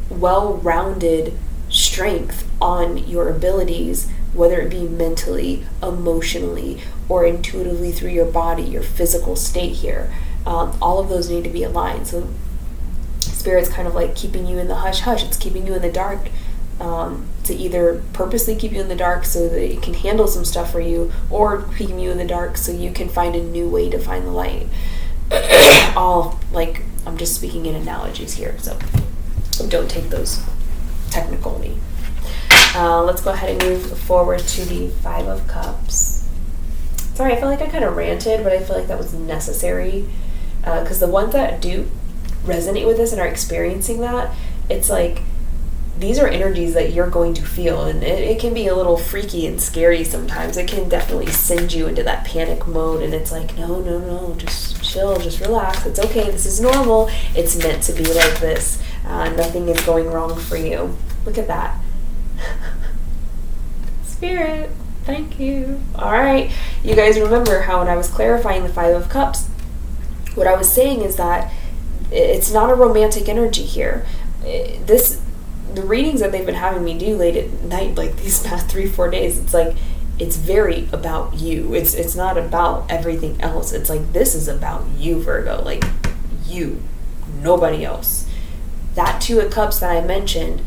well-rounded strength on your abilities, whether it be mentally, emotionally, or intuitively through your body, your physical state here. All of those need to be aligned. So Spirit's kind of like keeping you in the hush-hush. It's keeping you in the dark, to either purposely keep you in the dark so that it can handle some stuff for you, or keeping you in the dark so you can find a new way to find the light. All, like, I'm just speaking in analogies here, so don't take those technically. Let's go ahead and move forward to the Five of Cups. Sorry, I feel like I kind of ranted, but I feel like that was necessary, because the ones that do resonate with this and are experiencing that, it's like these are energies that you're going to feel, and it can be a little freaky and scary sometimes. It can definitely send you into that panic mode, and it's like, no, just chill, just relax, it's okay, this is normal, it's meant to be like this, nothing is going wrong for you. Look at that. Spirit, thank you. All-right, you guys remember how when I was clarifying the Five of Cups, what I was saying is that it's not a romantic energy here. The readings that they've been having me do late at night, like these past 3-4 days, it's like, it's very about you. It's not about everything else. It's like, this is about you, Virgo, like you, nobody else. That Two of Cups that I mentioned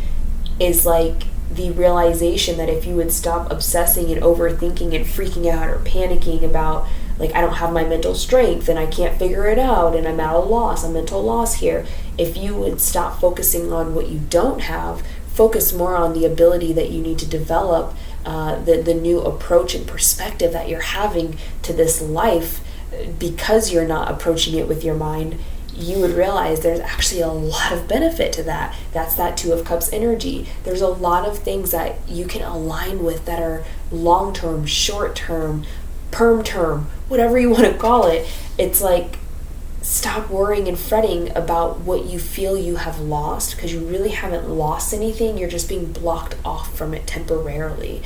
is like the realization that if you would stop obsessing and overthinking and freaking out or panicking about, like, I don't have my mental strength and I can't figure it out and I'm at a mental loss here. If you would stop focusing on what you don't have, focus more on the ability that you need to develop, the new approach and perspective that you're having to this life, because you're not approaching it with your mind, you would realize there's actually a lot of benefit to that. That's that Two of Cups energy. There's a lot of things that you can align with that are long-term, short-term, perm-term, whatever you want to call it. It's like, stop worrying and fretting about what you feel you have lost, because you really haven't lost anything. You're just being blocked off from it temporarily,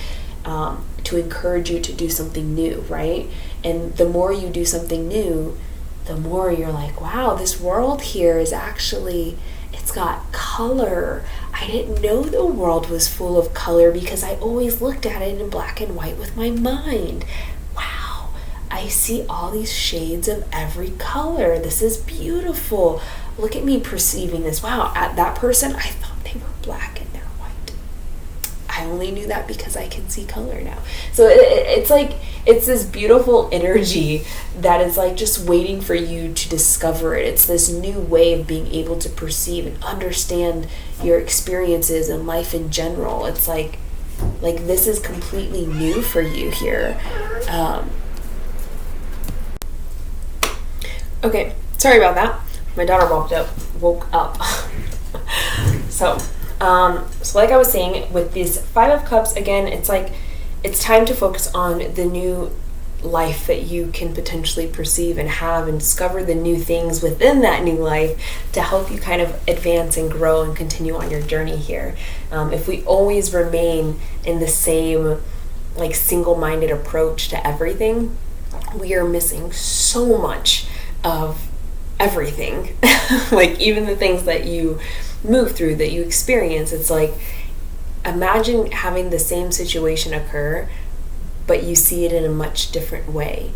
to encourage you to do something new, right? And the more you do something new, the more you're like, wow, this world here is actually, it's got color. I didn't know the world was full of color because I always looked at it in black and white with my mind. Wow, I see all these shades of every color. This is beautiful. Look at me perceiving this. Wow, at that person, I thought they were black and they're white. I only knew that because I can see color now. So it's like, it's this beautiful energy that is like just waiting for you to discover it. It's this new way of being able to perceive and understand your experiences and life in general. It's like this is completely new for you here. Okay, sorry about that. My daughter woke up. So like I was saying, with these Five of Cups, again, it's like, it's time to focus on the new life that you can potentially perceive and have, and discover the new things within that new life to help you kind of advance and grow and continue on your journey here. If we always remain in the same, like, single-minded approach to everything, we are missing so much of everything. Like, even the things that you move through, that you experience, it's like, imagine having the same situation occur, but you see it in a much different way.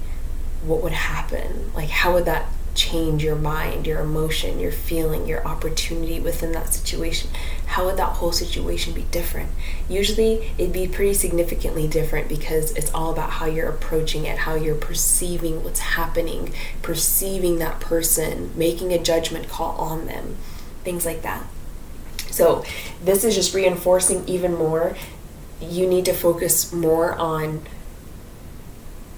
What would happen? Like, how would that change your mind, your emotion, your feeling, your opportunity within that situation? How would that whole situation be different? Usually it'd be pretty significantly different, because it's all about how you're approaching it, how you're perceiving what's happening, perceiving that person, making a judgment call on them, things like that. So this is just reinforcing even more. You need to focus more on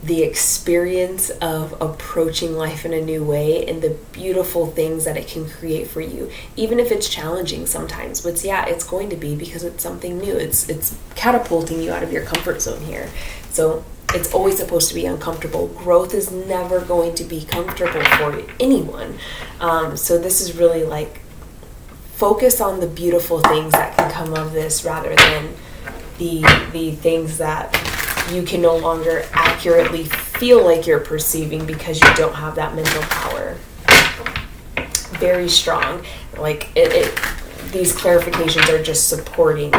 the experience of approaching life in a new way and the beautiful things that it can create for you, even if it's challenging sometimes. But yeah, it's going to be, because it's something new. It's catapulting you out of your comfort zone here. So it's always supposed to be uncomfortable. Growth is never going to be comfortable for anyone. So this is really like, focus on the beautiful things that can come of this, rather than the things that you can no longer accurately feel like you're perceiving because you don't have that mental power. Very strong. Like, these clarifications are just supporting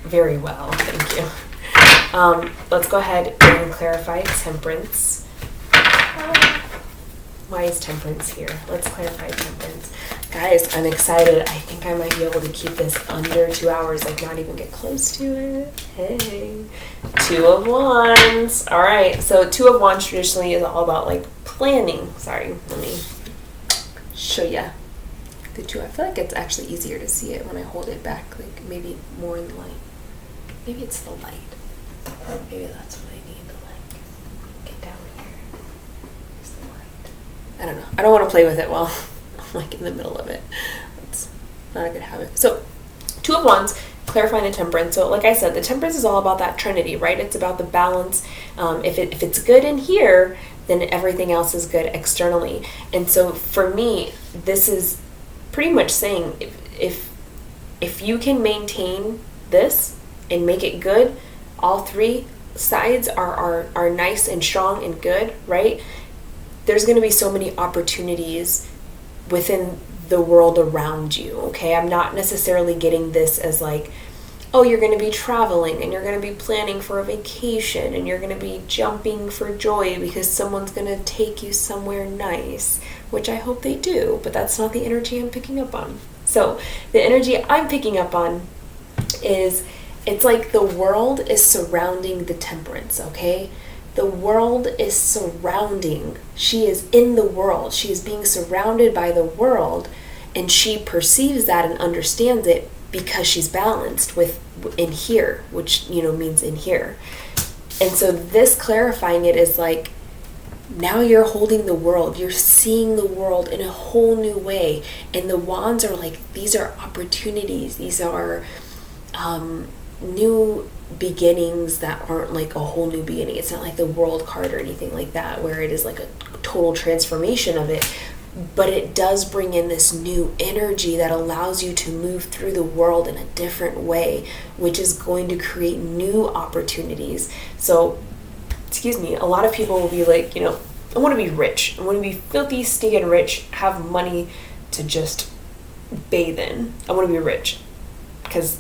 very well. Thank you. Let's go ahead and clarify Temperance. Why is Temperance here? Let's clarify Temperance. Guys, I'm excited. I think I might be able to keep this under 2 hours, like not even get close to it. Hey. Two of Wands. All right. So Two of Wands traditionally is all about like planning. Sorry, let me show you the two. I feel like it's actually easier to see it when I hold it back, like maybe more in the light. Maybe it's the light. Maybe that's what I need to like get down here. It's the light. I don't know. I don't want to play with it while I'm like in the middle of it. It's not a good habit. So Two of Wands, clarifying the Temperance. So like I said, the Temperance is all about that Trinity, right? It's about the balance. If it's good in here, then everything else is good externally. And so for me, this is pretty much saying, if you can maintain this and make it good, all three sides are nice and strong and good, right? There's going to be so many opportunities within the world around you, okay? I'm not necessarily getting this as like, oh, you're going to be traveling and you're going to be planning for a vacation and you're going to be jumping for joy because someone's going to take you somewhere nice, which I hope they do, but that's not the energy I'm picking up on. So the energy I'm picking up on is it's like the world is surrounding the temperance, okay? The world is surrounding. She is in the world. She is being surrounded by the world, and she perceives that and understands it because she's balanced with in here, which, means in here. And so this clarifying it is like, now you're holding the world. You're seeing the world in a whole new way. And the wands are like, these are opportunities. These are new beginnings that aren't like a whole new beginning. It's not like the world card or anything like that, where it is like a total transformation of it. But it does bring in this new energy that allows you to move through the world in a different way, which is going to create new opportunities. So, a lot of people will be like, I want to be rich. I want to be filthy, stinking rich, have money to just bathe in. I want to be rich because,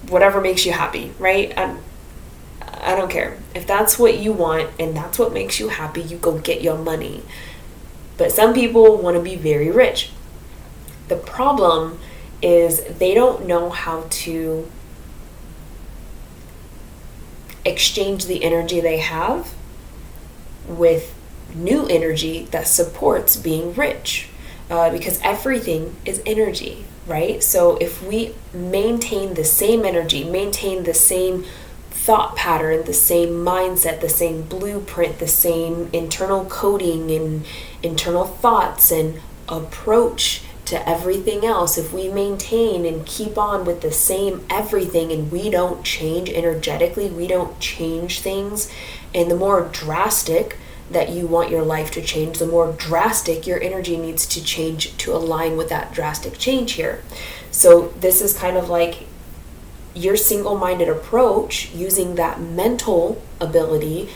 whatever makes you happy, right? I don't care. If that's what you want and that's what makes you happy, you go get your money. But some people want to be very rich. The problem is they don't know how to exchange the energy they have with new energy that supports being rich. Because everything is energy, right? So if we maintain the same energy, maintain the same thought pattern, the same mindset, the same blueprint, the same internal coding and internal thoughts and approach to everything else, if we maintain and keep on with the same everything and we don't change energetically, we don't change things, and the more drastic that you want your life to change, the more drastic your energy needs to change to align with that drastic change here. So this is kind of like your single-minded approach using that mental ability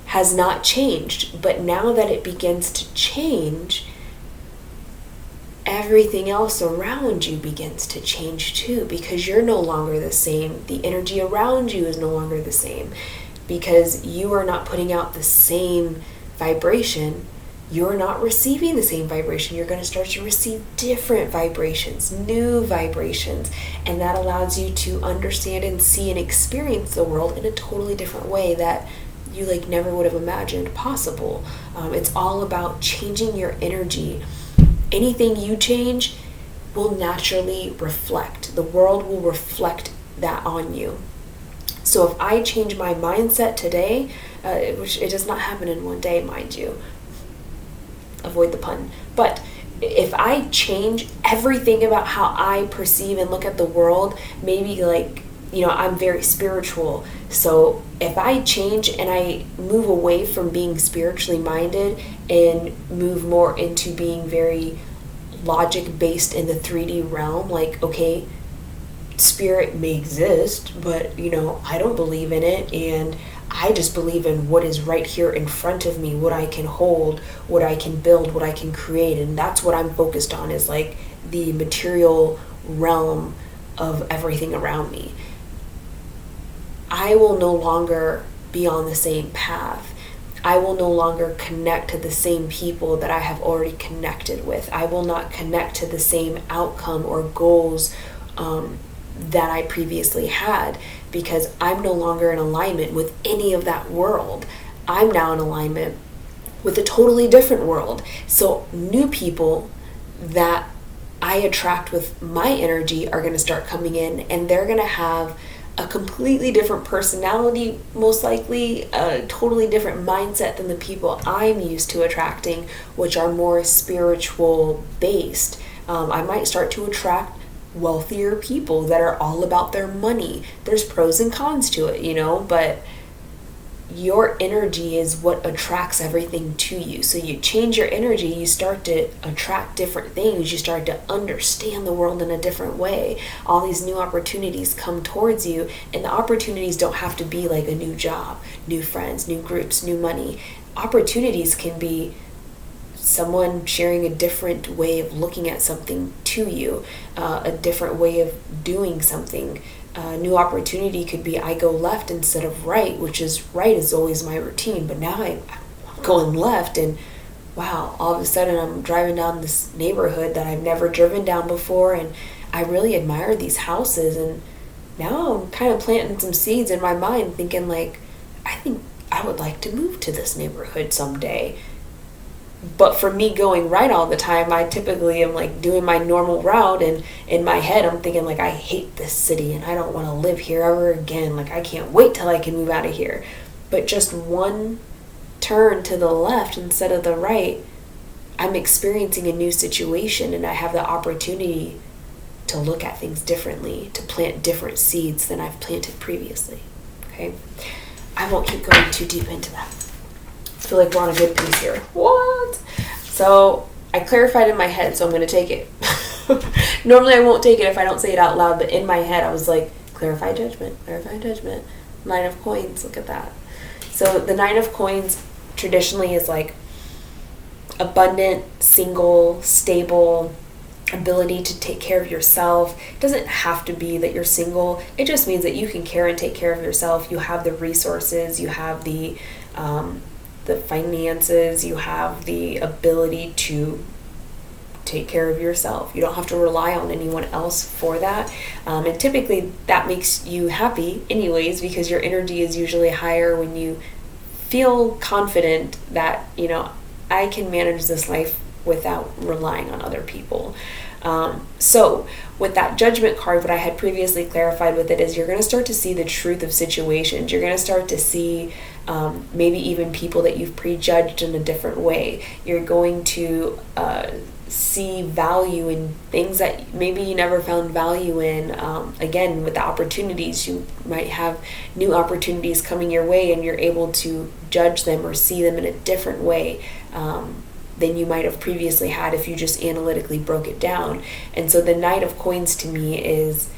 has not changed. But now that it begins to change, everything else around you begins to change too, because you're no longer the same. The energy around you is no longer the same because you are not putting out the same vibration. You're not receiving the same vibration. You're going to start to receive different vibrations, new vibrations, and that allows you to understand and see and experience the world in a totally different way that you never would have imagined possible. It's all about changing your energy. Anything you change will naturally reflect. The world will reflect that on you. So if I change my mindset today, which it does not happen in one day, mind you, avoid the pun, but if I change everything about how I perceive and look at the world, maybe I'm very spiritual. So if I change and I move away from being spiritually minded and move more into being very logic based in the 3D realm, okay, spirit may exist, but I don't believe in it, and I just believe in what is right here in front of me, what I can hold, what I can build, what I can create, and that's what I'm focused on, is the material realm of everything around me. I will no longer be on the same path. I will no longer connect to the same people that I have already connected with. I will not connect to the same outcome or goals that I previously had, because I'm no longer in alignment with any of that world. I'm now in alignment with a totally different world. So new people that I attract with my energy are going to start coming in, and they're going to have a completely different personality, most likely a totally different mindset than the people I'm used to attracting, which are more spiritual based. I might start to attract wealthier people that are all about their money. There's pros and cons to it, but your energy is what attracts everything to you. So you change your energy, you start to attract different things, you start to understand the world in a different way. All these new opportunities come towards you, and the opportunities don't have to be like a new job, new friends, new groups, new money. Opportunities can be someone sharing a different way of looking at something to you, a different way of doing something. New opportunity could be I go left instead of right, which is right is always my routine, but now I'm going left, and wow, all of a sudden I'm driving down this neighborhood that I've never driven down before, and I really admire these houses, and now I'm kind of planting some seeds in my mind thinking like, I think I would like to move to this neighborhood someday. But for me going right all the time, I typically am like doing my normal route, and in my head I'm thinking like, I hate this city and I don't want to live here ever again. Like, I can't wait till I can move out of here. But just one turn to the left instead of the right, I'm experiencing a new situation, and I have the opportunity to look at things differently, to plant different seeds than I've planted previously. Okay? I won't keep going too deep into that. I feel like we're on a good pace here. What? So I clarified in my head, so I'm going to take it. Normally I won't take it if I don't say it out loud, but in my head I was like, clarify judgment, clarify judgment. 9 of coins, look at that. So the 9 of coins traditionally is like abundant, single, stable, ability to take care of yourself. It doesn't have to be that you're single. It just means that you can care and take care of yourself. You have the resources, you have the finances, you have the ability to take care of yourself. You don't have to rely on anyone else for that. And typically that makes you happy anyways, because your energy is usually higher when you feel confident that, you know, I can manage this life without relying on other people. So with that judgment card, what I had previously clarified with it is you're going to start to see the truth of situations. You're going to start to see maybe even people that you've prejudged in a different way. You're going to see value in things that maybe you never found value in. Again, with the opportunities, you might have new opportunities coming your way, and you're able to judge them or see them in a different way than you might have previously had if you just analytically broke it down. And so the Knight of Coins to me is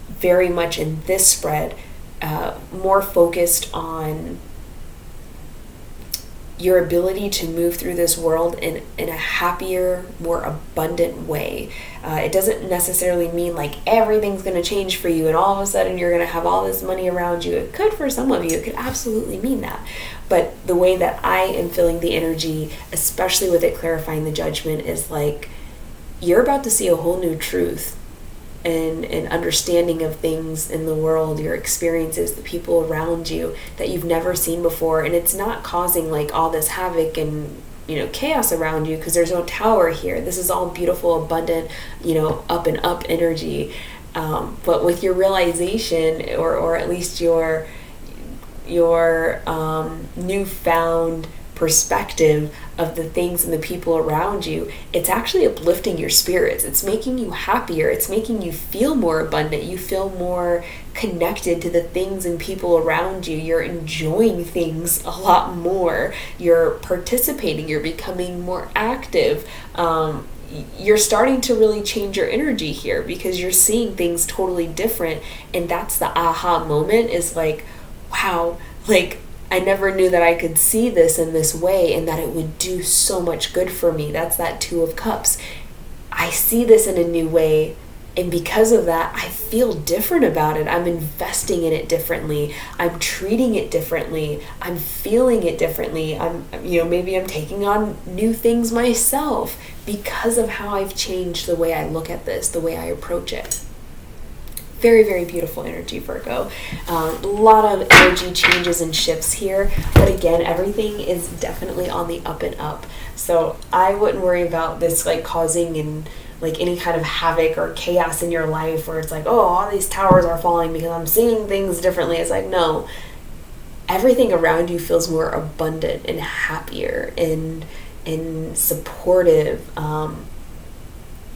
very much in this spread, more focused on your ability to move through this world in a happier, more abundant way. It doesn't necessarily mean like everything's going to change for you and all of a sudden you're going to have all this money around you. It could for some of you. It could absolutely mean that. But the way that I am feeling the energy, especially with it clarifying the judgment, is like you're about to see a whole new truth and understanding of things in the world, your experiences, the people around you that you've never seen before. And it's not causing like all this havoc and, you know, chaos around you, because there's no tower here. This is all beautiful, abundant, you know, up and up energy. But with your realization, or at least your newfound perspective of the things and the people around you, it's actually uplifting your spirits. It's making you happier. It's making you feel more abundant. You feel more connected to the things and people around you. You're enjoying things a lot more. You're participating. You're becoming more active. You're starting to really change your energy here because you're seeing things totally different. And that's the aha moment, is like, wow, like I never knew that I could see this in this way and that it would do so much good for me. That's that 2 of Cups. I see this in a new way, and because of that, I feel different about it. I'm investing in it differently. I'm treating it differently. I'm feeling it differently. Maybe I'm taking on new things myself because of how I've changed the way I look at this, the way I approach it. Very, very beautiful energy, Virgo. A lot of energy changes and shifts here, but again, everything is definitely on the up and up. So I wouldn't worry about this like causing like any kind of havoc or chaos in your life where it's like, oh, all these towers are falling because I'm seeing things differently. It's like, no, everything around you feels more abundant and happier and supportive,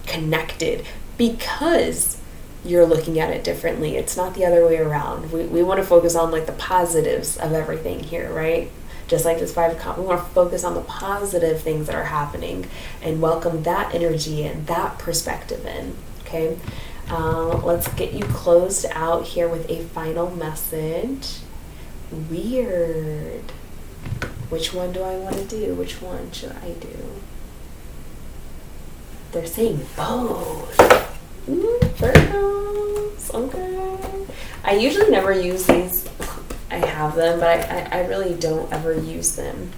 connected, because you're looking at it differently. It's not the other way around. We want to focus on like the positives of everything here, right? Just like this 5 of Cups, we want to focus on the positive things that are happening and welcome that energy and that perspective in, okay? Let's get you closed out here with a final message. Weird. Which one do I want to do? Which one should I do? They're saying both. Virgos. Okay. I usually never use these. I have them, but I really don't ever use them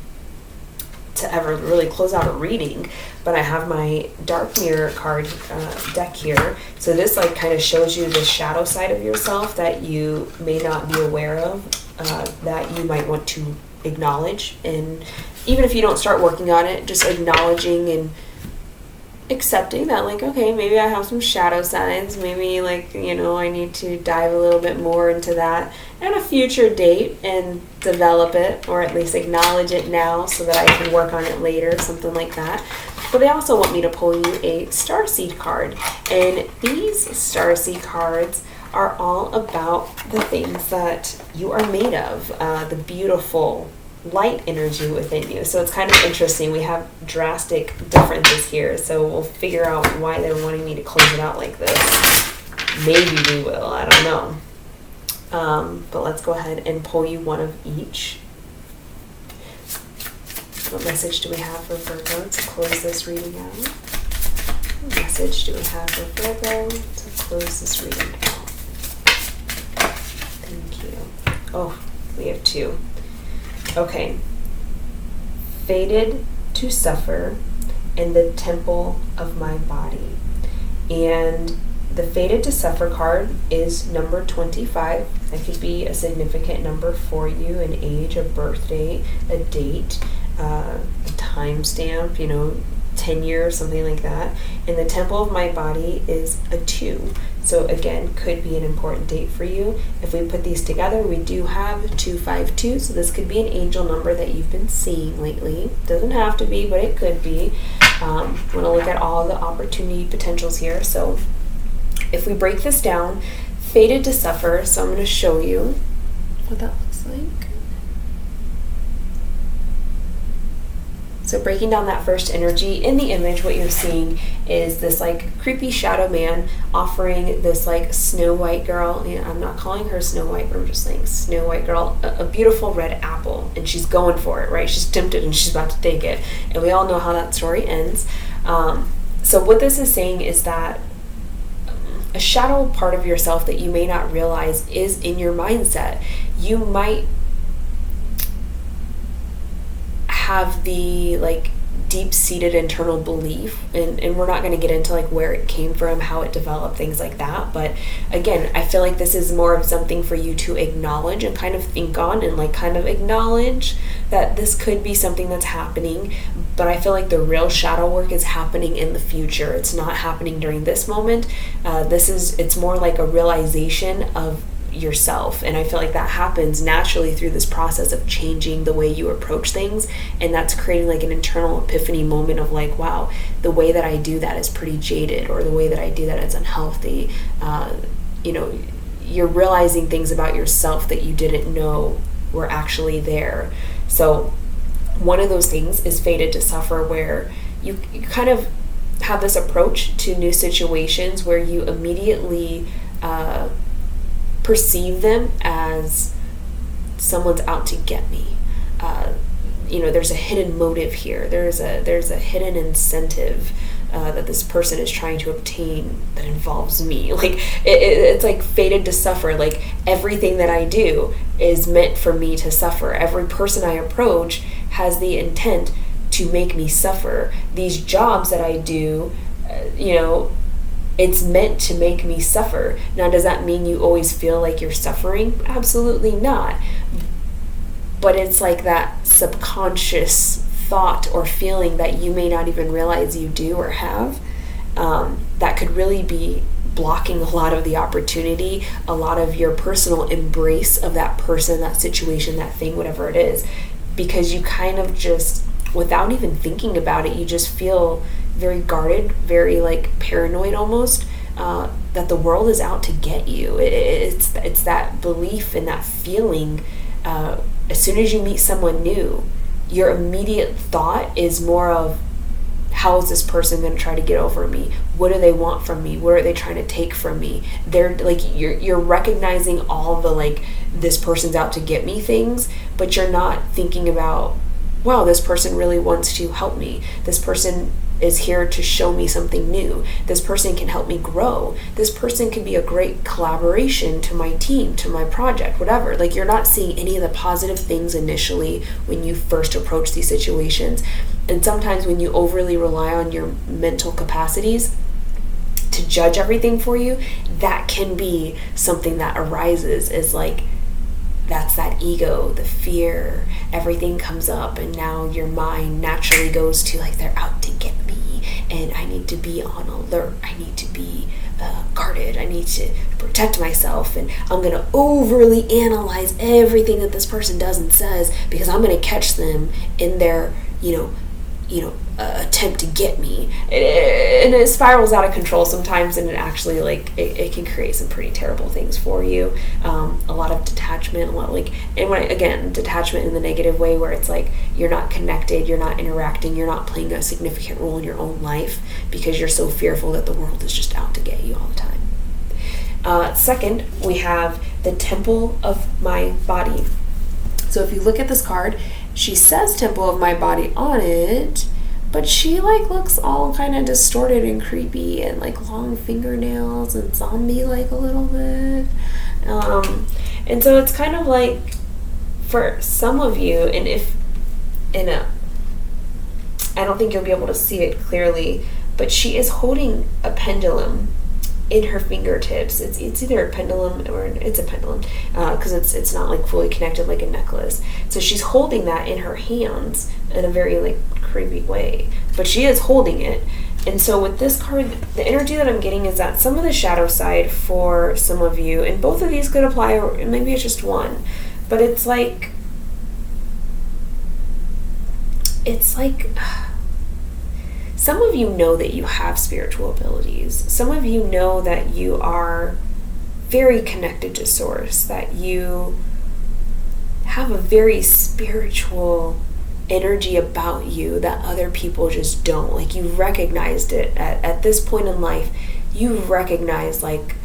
to ever really close out a reading, but I have my dark mirror card deck here. So this like kind of shows you the shadow side of yourself that you may not be aware of, that you might want to acknowledge. And even if you don't start working on it, just acknowledging and accepting that, like, okay, maybe I have some shadow sides, maybe like, you know, I need to dive a little bit more into that at a future date and develop it, or at least acknowledge it now so that I can work on it later, something like that. But they also want me to pull you a starseed card, and these starseed cards are all about the things that you are made of, the beautiful light energy within you. So it's kind of interesting. We have drastic differences here, so we'll figure out why they're wanting me to close it out like this. Maybe we will, I don't know. But let's go ahead and pull you one of each. What message do we have for Virgo to close this reading out? What message do we have for Virgo to close this reading out? Thank you. Oh, we have two. Okay. Fated to suffer in the temple of my body. And the fated to suffer card is number 25. That could be a significant number for you, an age, a birthday, a date, a time stamp, 10 years, something like that. And the temple of my body is a 2. So again, could be an important date for you. If we put these together, we do have 252. So this could be an angel number that you've been seeing lately. Doesn't have to be, but it could be. Want to look at all the opportunity potentials here. So if we break this down, fated to suffer. So I'm going to show you what that looks like. So breaking down that first energy, in the image, what you're seeing is this like creepy shadow man offering this like Snow White girl. I'm not calling her Snow White, but I'm just saying Snow White girl, a beautiful red apple, and she's going for it, right? She's tempted and she's about to take it. And we all know how that story ends. So what this is saying is that a shadow part of yourself that you may not realize is in your mindset. You might have the like deep-seated internal belief, and we're not going to get into like where it came from, how it developed, things like that, but again, I feel like this is more of something for you to acknowledge and kind of think on, and like kind of acknowledge that this could be something that's happening. But I feel like the real shadow work is happening in the future. It's not happening during this moment. It's more like a realization of yourself, and I feel like that happens naturally through this process of changing the way you approach things, and that's creating like an internal epiphany moment of like, wow, the way that I do that is pretty jaded, or the way that I do that is unhealthy. You're realizing things about yourself that you didn't know were actually there. So one of those things is fated to suffer, where you kind of have this approach to new situations where you immediately perceive them as someone's out to get me. There's a hidden motive here. There's a hidden incentive that this person is trying to obtain that involves me. Like it's like fated to suffer. Like everything that I do is meant for me to suffer. Every person I approach has the intent to make me suffer. These jobs that I do, it's meant to make me suffer. Now, does that mean you always feel like you're suffering? Absolutely not. But it's like that subconscious thought or feeling that you may not even realize you do or have, that could really be blocking a lot of the opportunity, a lot of your personal embrace of that person, that situation, that thing, whatever it is, because you kind of just, without even thinking about it, you just feel very guarded, very like paranoid almost, that the world is out to get you. It's that belief and that feeling. As soon as you meet someone new, your immediate thought is more of, how is this person going to try to get over me? What do they want from me? What are they trying to take from me? They're like, you're recognizing all the like, this person's out to get me things, but you're not thinking about, wow, this person really wants to help me. This person is here to show me something new. This person can help me grow. This person can be a great collaboration to my team, to my project, whatever. Like, you're not seeing any of the positive things initially when you first approach these situations. And sometimes when you overly rely on your mental capacities to judge everything for you, that can be something that arises, is like, that's that ego, the fear, everything comes up, and now your mind naturally goes to like, they're out to get me, and I need to be on alert, I need to be guarded, I need to protect myself, and I'm going to overly analyze everything that this person does and says, because I'm going to catch them in their, attempt to get me. And it spirals out of control sometimes, and it actually, like, it can create some pretty terrible things for you. A lot of detachment, detachment in the negative way, where it's like, you're not connected, you're not interacting, you're not playing a significant role in your own life because you're so fearful that the world is just out to get you all the time. Second, we have the temple of my body. So if you look at this card, she says temple of my body on it, but she like looks all kind of distorted and creepy, and like long fingernails and zombie like a little bit. And so it's kind of like, for some of you, I don't think you'll be able to see it clearly, but she is holding a pendulum in her fingertips. It's either a pendulum, or it's a pendulum, because it's not like fully connected like a necklace. So she's holding that in her hands in a very like creepy way, but she is holding it. And so with this card, the energy that I'm getting is that some of the shadow side for some of you, and both of these could apply, or maybe it's just one, but it's like some of you know that you have spiritual abilities. Some of you know that you are very connected to Source, that you have a very spiritual energy about you that other people just don't. Like, you've recognized it at this point in life. You've recognized, like,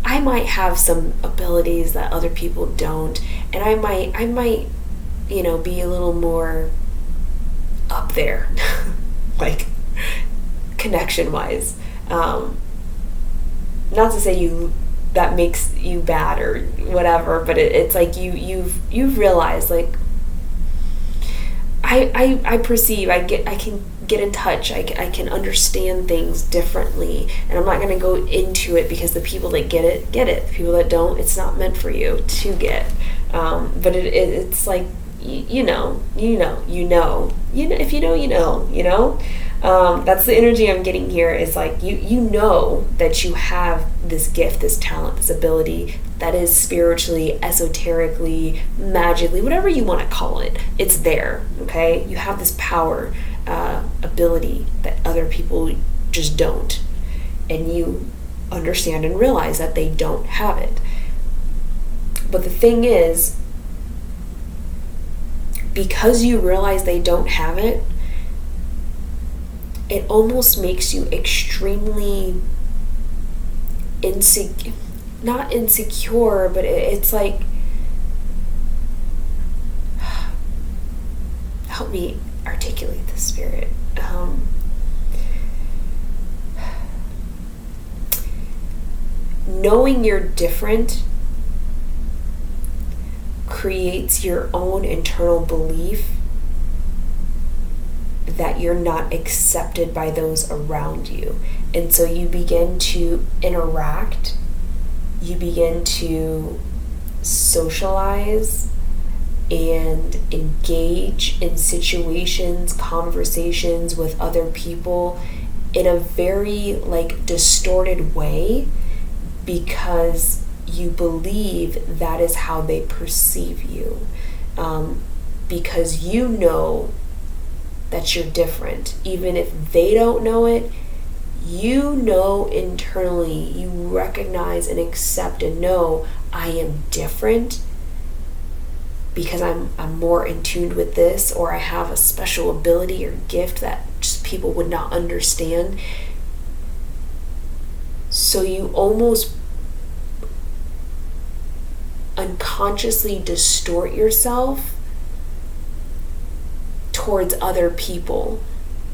I might have some abilities that other people don't, and I might be a little more up there like connection wise. Not to say that makes you bad or whatever, but it's like you've realized, like, I perceive, I can get in touch, I can understand things differently, and I'm not going to go into it, because the people that get it, the people that don't, it's not meant for you to get. But it's like, if you know. That's the energy I'm getting here, is like, you know that you have this gift, this talent, this ability that is spiritually, esoterically, magically, whatever you want to call it, it's there, okay? You have this power, ability that other people just don't, and you understand and realize that they don't have it. But the thing is, because you realize they don't have it, it almost makes you extremely not insecure, but it's like, help me articulate the spirit. Knowing you're different creates your own internal belief that you're not accepted by those around you. And so you begin to interact, you begin to socialize and engage in situations, conversations with other people in a very like distorted way, because you believe that is how they perceive you, because you know that you're different. Even if they don't know it, you know internally, you recognize and accept and know, I am different because I'm more in tune with this, or I have a special ability or gift that just people would not understand. So you almost unconsciously distort yourself towards other people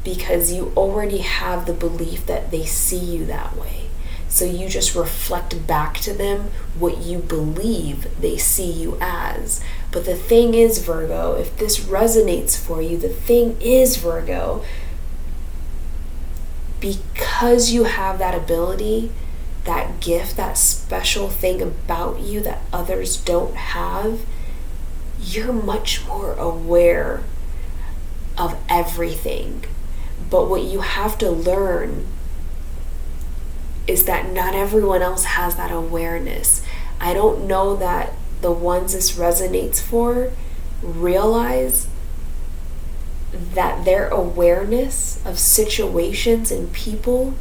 because you already have the belief that they see you that way. So you just reflect back to them what you believe they see you as. But the thing is, Virgo, if this resonates for you, the thing is, Virgo, because you have that ability, that gift, that special thing about you that others don't have, you're much more aware of everything. But what you have to learn is that not everyone else has that awareness. I don't know that the ones this resonates for realize that their awareness of situations and people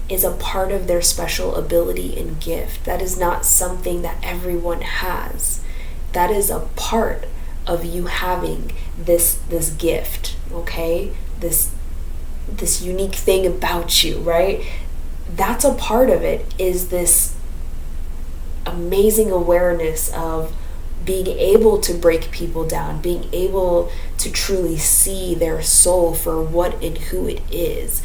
is a part of their special ability and gift. That is not something that everyone has. That is a part of you having this gift, okay? This unique thing about you, right? That's a part of it, is this amazing awareness of being able to break people down, being able to truly see their soul for what and who it is.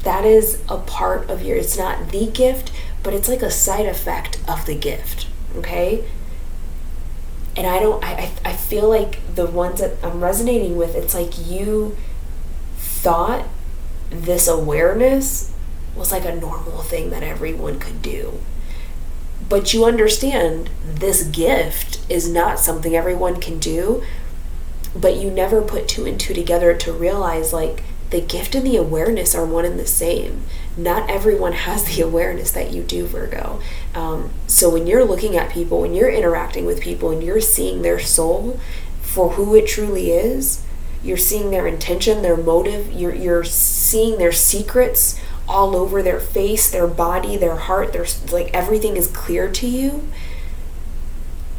That is a part of your, it's not the gift, but it's like a side effect of the gift, okay? And I feel like the ones that I'm resonating with, it's like you thought this awareness was like a normal thing that everyone could do. But you understand this gift is not something everyone can do, but you never put two and two together to realize like the gift and the awareness are one and the same. Not everyone has the awareness that you do, Virgo. So when you're looking at people, when you're interacting with people and you're seeing their soul for who it truly is, you're seeing their intention, their motive, you're seeing their secrets all over their face, their body, their heart, there's like everything is clear to you.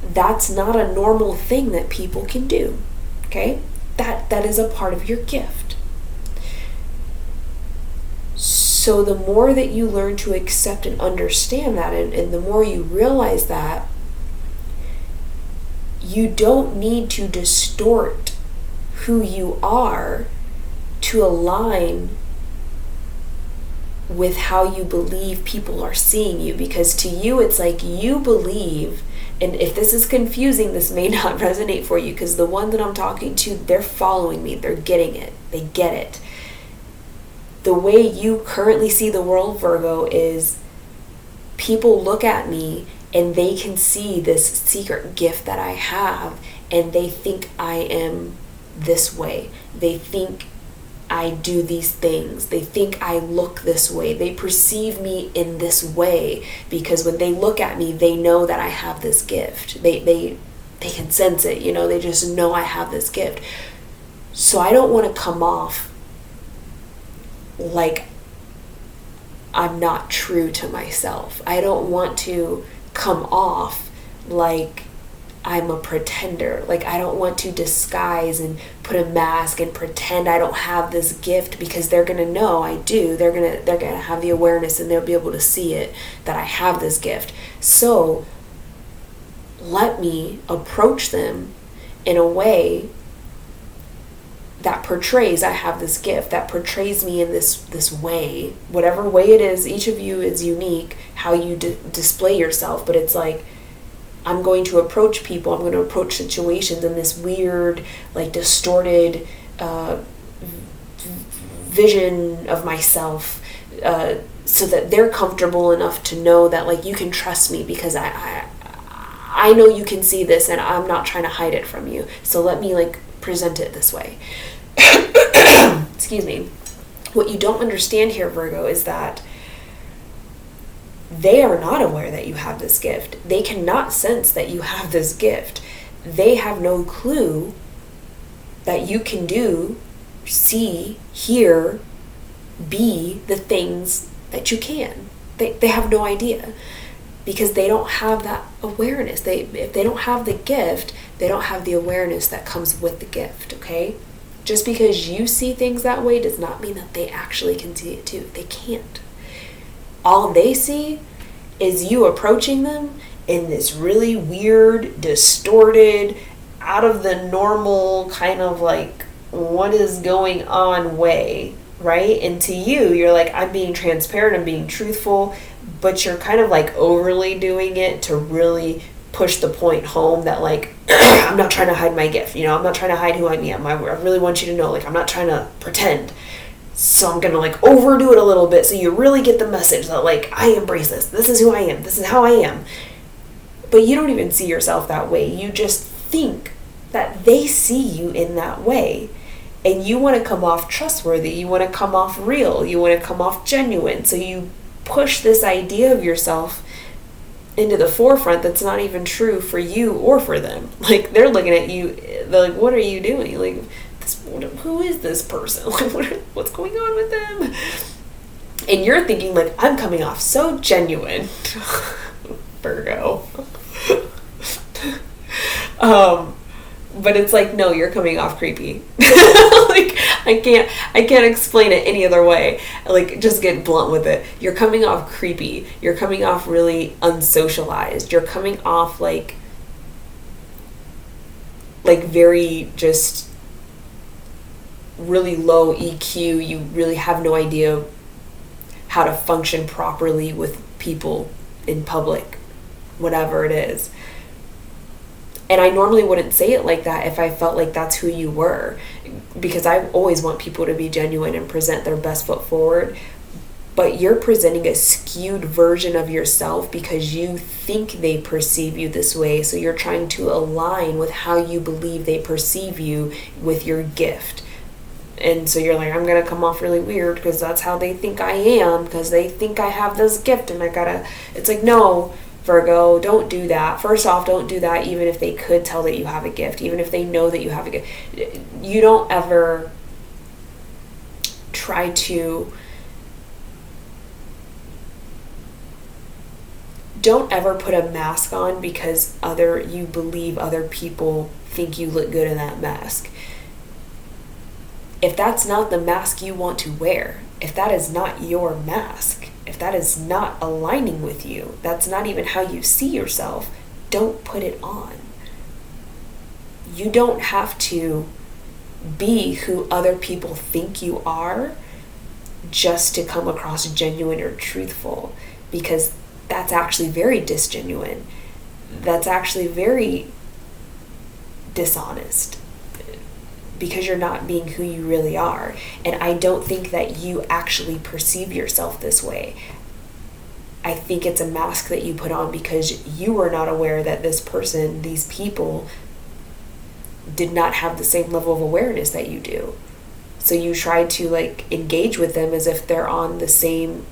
That's not a normal thing that people can do. Okay? That is a part of your gift. So the more that you learn to accept and understand that, and the more you realize that, you don't need to distort who you are to align with how you believe people are seeing you. Because to you, it's like you believe, and if this is confusing, this may not resonate for you, because the one that I'm talking to, they're following me, they're getting it, they get it. The way you currently see the world, Virgo, is people look at me and they can see this secret gift that I have, and they think I am this way. They think I do these things. They think I look this way. They perceive me in this way because when they look at me, they know that I have this gift. They can sense it, they just know I have this gift. So I don't want to come off like I'm not true to myself. I don't want to come off like I'm a pretender. Like I don't want to disguise and put a mask and pretend I don't have this gift, because they're going to know I do. They're going to have the awareness and they'll be able to see it, that I have this gift. So let me approach them in a way that portrays I have this gift, that portrays me in this way. Whatever way it is, each of you is unique, how you display yourself, but it's like, I'm going to approach people, I'm going to approach situations in this weird, like distorted vision of myself, so that they're comfortable enough to know that like you can trust me, because I know you can see this and I'm not trying to hide it from you. So let me like present it this way. Excuse me. What you don't understand here, Virgo, is that they are not aware that you have this gift. They cannot sense that you have this gift. They have no clue that you can do, see, hear, be the things that you can. They have no idea, because they don't have that awareness. If they don't have the gift, they don't have the awareness that comes with the gift, okay? Just because you see things that way does not mean that they actually can see it too. They can't. All they see is you approaching them in this really weird, distorted, out of the normal kind of like what is going on way, right? And to you, you're like, I'm being transparent, I'm being truthful, but you're kind of like overly doing it to really push the point home that like, I'm not trying to hide my gift, I'm not trying to hide who I am. I really want you to know, like, I'm not trying to pretend. So I'm gonna like overdo it a little bit so you really get the message that like, I embrace this. This is who I am. This is how I am. But you don't even see yourself that way. You just think that they see you in that way. And you want to come off trustworthy. You want to come off real. You want to come off genuine. So you push this idea of yourself into the forefront that's not even true for you or for them. Like, they're looking at you, they're like, what are you doing? Like, who is this person? Like, what's going on with them? And you're thinking, like, I'm coming off so genuine. Virgo. But it's like, no, you're coming off creepy. Like, I can't explain it any other way. Like, just get blunt with it. You're coming off creepy. You're coming off really unsocialized. You're coming off like very just really low EQ. You really have no idea how to function properly with people in public, whatever it is. And I normally wouldn't say it like that if I felt like that's who you were, because I always want people to be genuine and present their best foot forward. But you're presenting a skewed version of yourself because you think they perceive you this way. So you're trying to align with how you believe they perceive you with your gift. And so you're like, I'm going to come off really weird because that's how they think I am, because they think I have this gift and it's like, no, Virgo, don't do that. First off, don't do that even if they could tell that you have a gift, even if they know that you have a gift. You don't ever try to... Don't ever put a mask on because you believe other people think you look good in that mask. If that's not the mask you want to wear, if that is not your mask, if that is not aligning with you, that's not even how you see yourself, don't put it on. You don't have to be who other people think you are just to come across genuine or truthful, because that's actually very disgenuine. That's actually very dishonest, because you're not being who you really are. And I don't think that you actually perceive yourself this way. I think it's a mask that you put on because you were not aware that this person, these people, did not have the same level of awareness that you do. So you try to like engage with them as if they're on the same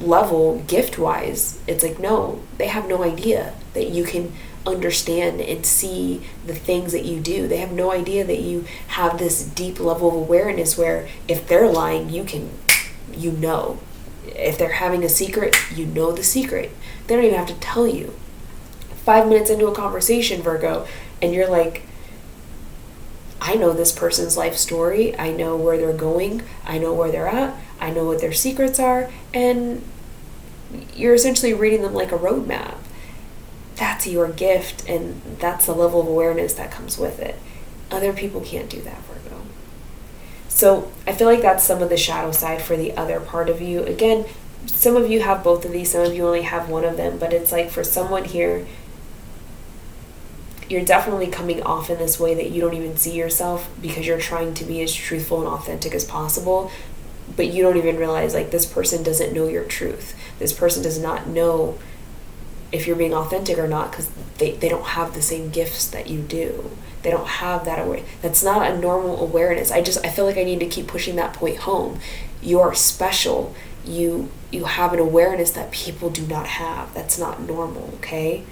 level gift-wise. It's like, no, they have no idea that you can understand and see the things that you do. They have no idea that you have this deep level of awareness where if they're lying, you know. If they're having a secret, you know the secret. They don't even have to tell you. 5 minutes into a conversation, Virgo, and you're like, I know this person's life story. I know where they're going. I know where they're at. I know what their secrets are. And you're essentially reading them like a roadmap. That's your gift, and that's the level of awareness that comes with it. Other people can't do that, Virgo. So I feel like that's some of the shadow side for the other part of you. Again, some of you have both of these, some of you only have one of them, but it's like for someone here, you're definitely coming off in this way that you don't even see yourself because you're trying to be as truthful and authentic as possible, but you don't even realize like this person doesn't know your truth. This person does not know if you're being authentic or not because they don't have the same gifts that you do. They don't have that awareness. That's not a normal awareness. I feel like I need to keep pushing that point home. You are special. You have an awareness that people do not have. That's not normal, okay?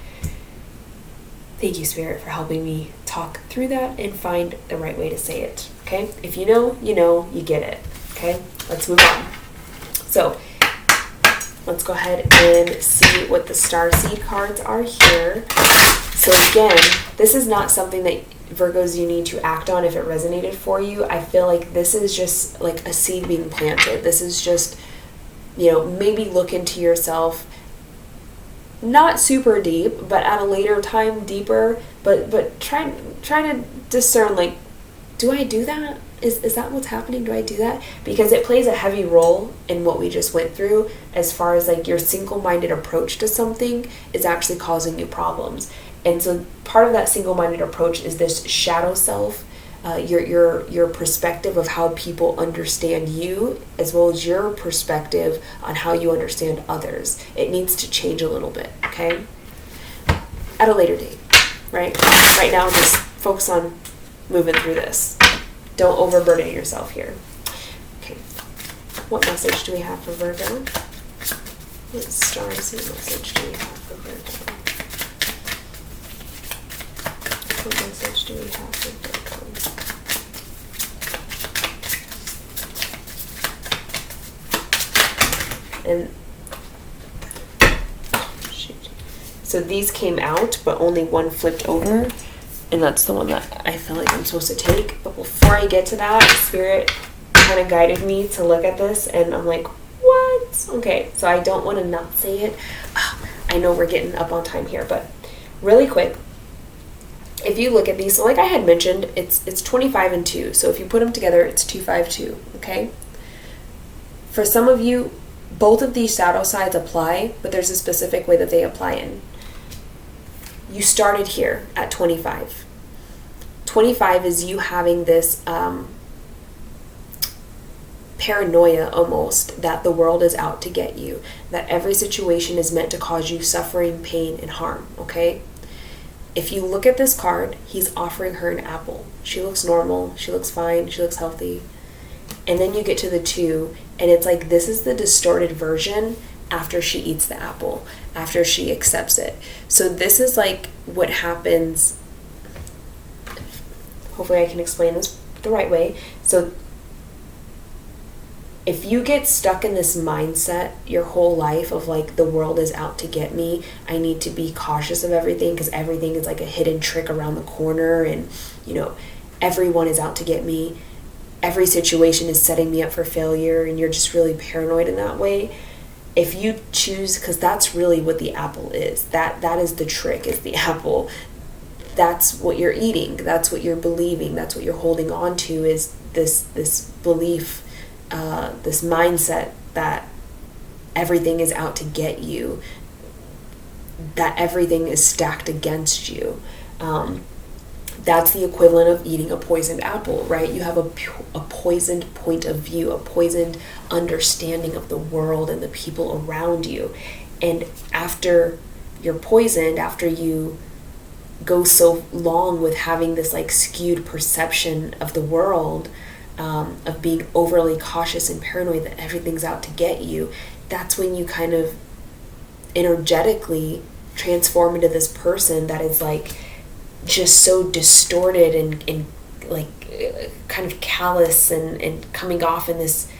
Thank you, Spirit, for helping me talk through that and find the right way to say it, okay? If you know, you get it, okay? Let's move on. So, let's go ahead and see what the star seed cards are here. So again, this is not something that Virgos you need to act on if it resonated for you. I feel like this is just like a seed being planted. This is just, maybe look into yourself, not super deep, but at a later time deeper, but try to discern like do I do that? Is that what's happening? Do I do that? Because it plays a heavy role in what we just went through, as far as like your single-minded approach to something is actually causing you problems. And so part of that single-minded approach is this shadow self, your perspective of how people understand you, as well as your perspective on how you understand others. It needs to change a little bit, okay? At a later date, right? Right now, just focus on moving through this. Don't overburden yourself here. Okay. What message do we have for Virgo? What stars and message do we have for Virgo? What message do we have for Virgo? And shoot. So these came out, but only one flipped over. And that's the one that I feel like I'm supposed to take. But before I get to that, Spirit kind of guided me to look at this. And I'm like, what? Okay, so I don't want to not say it. I know we're getting up on time here. But really quick, if you look at these, so like I had mentioned, it's 25 and 2. So if you put them together, it's 252, okay? For some of you, both of these shadow sides apply, but there's a specific way that they apply in. You started here at 25. 25 is you having this paranoia almost that the world is out to get you, that every situation is meant to cause you suffering, pain, and harm, okay? If you look at this card, he's offering her an apple. She looks normal, she looks fine, she looks healthy. And then you get to the 2, and it's like this is the distorted version after she eats the apple, after she accepts it. So this is like what happens. Hopefully I can explain this the right way. So if you get stuck in this mindset your whole life of like the world is out to get me, I need to be cautious of everything because everything is like a hidden trick around the corner, and you know, everyone is out to get me, every situation is setting me up for failure, and you're just really paranoid in that way. If you choose, because that's really what the apple is, that is the trick, is the apple. That's what you're eating, that's what you're believing, that's what you're holding on to, is this belief, this mindset that everything is out to get you, that everything is stacked against you. That's the equivalent of eating a poisoned apple, right? You have a poisoned point of view, a poisoned understanding of the world and the people around you. And after you're poisoned, after you go so long with having this like skewed perception of the world, of being overly cautious and paranoid that everything's out to get you, that's when you kind of energetically transform into this person that is like just so distorted and like kind of callous and coming off in this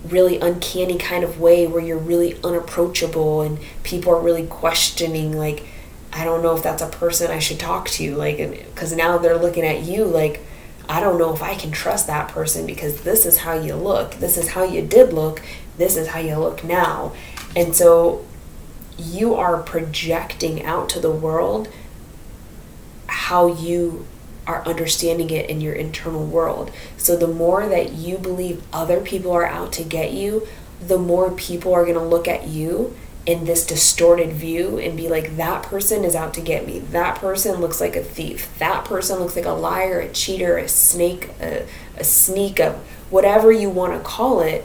really uncanny kind of way where you're really unapproachable and people are really questioning, like, I don't know if that's a person I should talk to, like, because now they're looking at you like, I don't know if I can trust that person because this is how you look, this is how you did look, this is how you look now. And so you are projecting out to the world how you are understanding it in your internal world. So the more that you believe other people are out to get you, the more people are going to look at you in this distorted view and be like, that person is out to get me. That person looks like a thief. That person looks like a liar, a cheater, a snake, a sneak, a whatever you want to call it.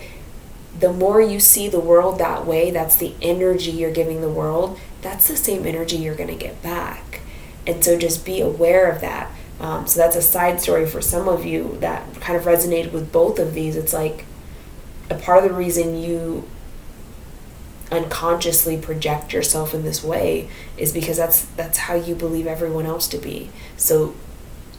The more you see the world that way, that's the energy you're giving the world. That's the same energy you're going to get back. And so just be aware of that. So that's a side story for some of you that kind of resonated with both of these. It's like a part of the reason you unconsciously project yourself in this way is because that's how you believe everyone else to be. So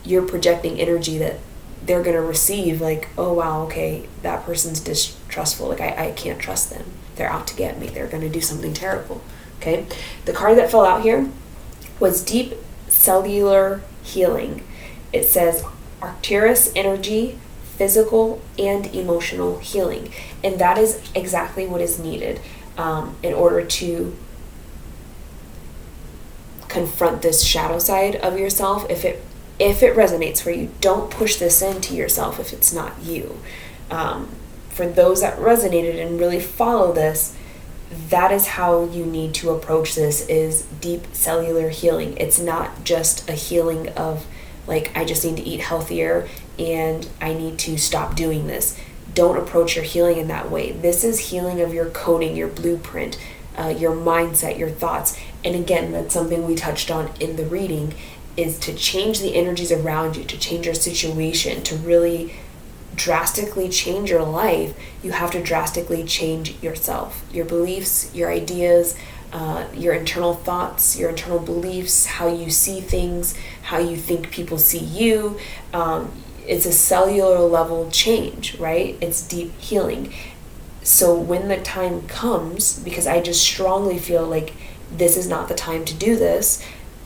you're projecting energy that they're going to receive, like, oh wow, okay, that person's distrustful, like I can't trust them, they're out to get me, they're going to do something terrible. Okay, the card that fell out here was Deep Cellular Healing. It says Arcturus energy, physical and emotional healing, and that is exactly what is needed in order to confront this shadow side of yourself. If if it resonates for you, don't push this into yourself if it's not you. For those that resonated and really follow this, that is how you need to approach this, is deep cellular healing. It's not just a healing of like, I just need to eat healthier and I need to stop doing this. Don't approach your healing in that way. This is healing of your coding, your blueprint, your mindset, your thoughts. And again, that's something we touched on in the reading, is to change the energies around you, to change your situation, to really drastically change your life. You have to drastically change yourself, your beliefs, your ideas, your internal thoughts, your internal beliefs, how you see things, how you think people see you. It's a cellular level change, right? It's deep healing. So when the time comes, because I just strongly feel like this is not the time to do this,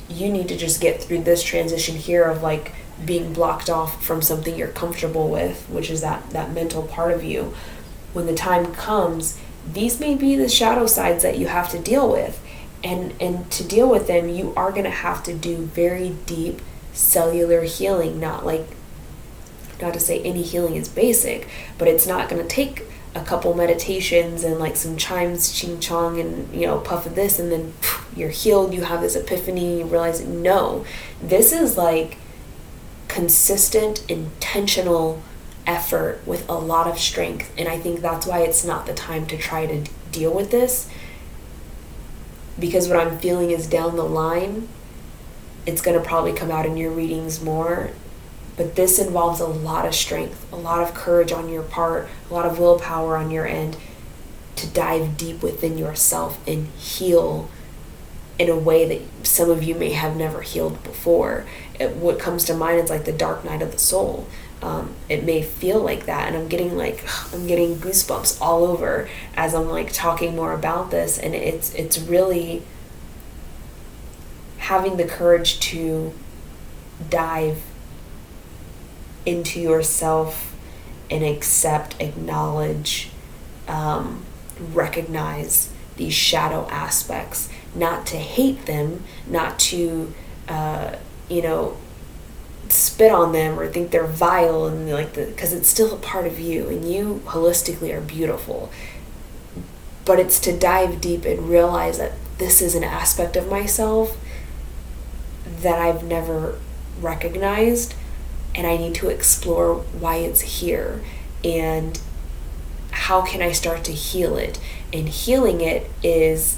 you need to just get through this transition here of like being blocked off from something you're comfortable with, which is that mental part of you. When the time comes, these may be the shadow sides that you have to deal with. And to deal with them, you are going to have to do very deep cellular healing. Not to say any healing is basic, but it's not going to take a couple meditations and like some chimes, ching chong, and puff of this, and then you're healed, you have this epiphany, you realize, no, this is like consistent, intentional effort with a lot of strength. And I think that's why it's not the time to try to deal with this, because what I'm feeling is down the line, it's going to probably come out in your readings more. But this involves a lot of strength, a lot of courage on your part, a lot of willpower on your end to dive deep within yourself and heal in a way that some of you may have never healed before. What comes to mind is like the dark night of the soul. It may feel like that, and I'm getting goosebumps all over as I'm like talking more about this, and it's really having the courage to dive into yourself and accept, acknowledge, recognize these shadow aspects, not to hate them, not to spit on them or think they're vile, and because it's still a part of you, and you holistically are beautiful. But it's to dive deep and realize that this is an aspect of myself that I've never recognized, and I need to explore why it's here and how can I start to heal it. And healing it is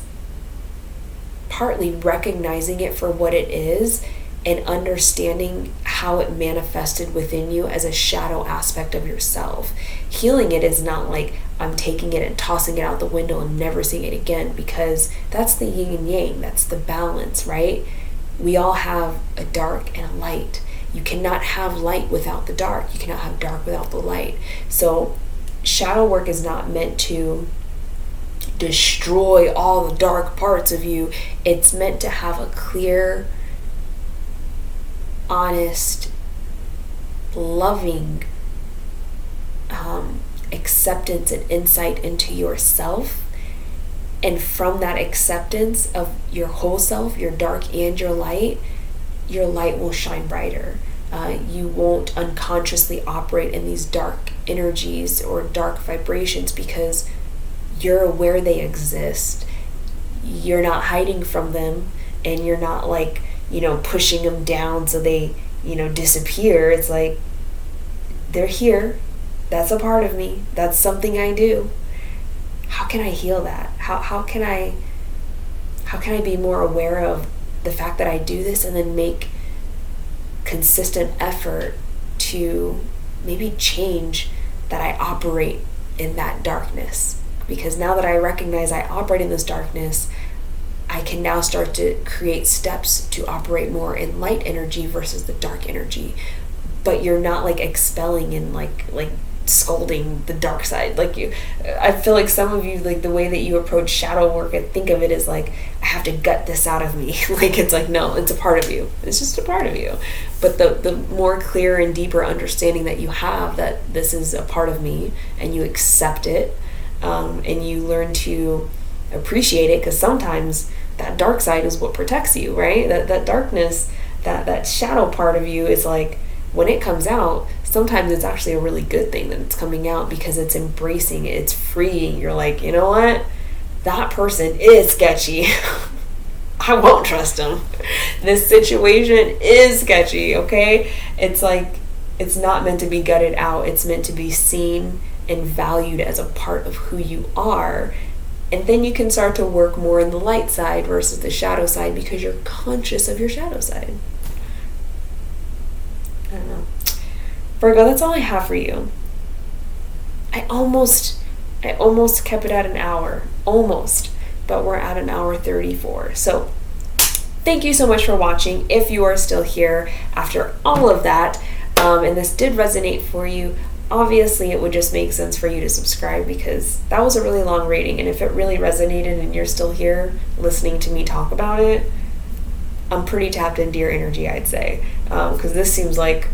partly recognizing it for what it is and understanding how it manifested within you as a shadow aspect of yourself. Healing it is not like I'm taking it and tossing it out the window and never seeing it again, because that's the yin and yang, that's the balance, right? We all have a dark and a light. You cannot have light without the dark. You cannot have dark without the light. So shadow work is not meant to destroy all the dark parts of you. It's meant to have a clear, honest, loving acceptance and insight into yourself. And from that acceptance of your whole self, your dark and your light will shine brighter. You won't unconsciously operate in these dark energies or dark vibrations because you're aware they exist. You're not hiding from them, and you're not pushing them down so they disappear. It's like, they're here. That's a part of me. That's something I do. How can I heal that? How can I be more aware of the fact that I do this, and then make consistent effort to maybe change that I operate in that darkness? Because now that I recognize I operate in this darkness, I can now start to create steps to operate more in light energy versus the dark energy. But you're not expelling and like scolding the dark side. I feel like some of you, the way that you approach shadow work, I think of it as I have to gut this out of me. No, it's a part of you. It's just a part of you. But the more clear and deeper understanding that you have that this is a part of me, and you accept it, and you learn to appreciate it, because sometimes that dark side is what protects you, right? That darkness that shadow part of you is like, when it comes out, sometimes it's actually a really good thing that it's coming out, because it's embracing it, it's freeing. You're like, you know what? That person is sketchy. I won't trust them. This situation is sketchy, okay? It's like, it's not meant to be gutted out. It's meant to be seen and valued as a part of who you are. And then you can start to work more in the light side versus the shadow side, because you're conscious of your shadow side. I don't know. Virgo, that's all I have for you. I almost kept it at an hour. Almost. But we're at an hour 34. So thank you so much for watching. If you are still here after all of that, and this did resonate for you, obviously it would just make sense for you to subscribe, because that was a really long reading. And if it really resonated and you're still here listening to me talk about it, I'm pretty tapped into your energy, I'd say. Because this seems like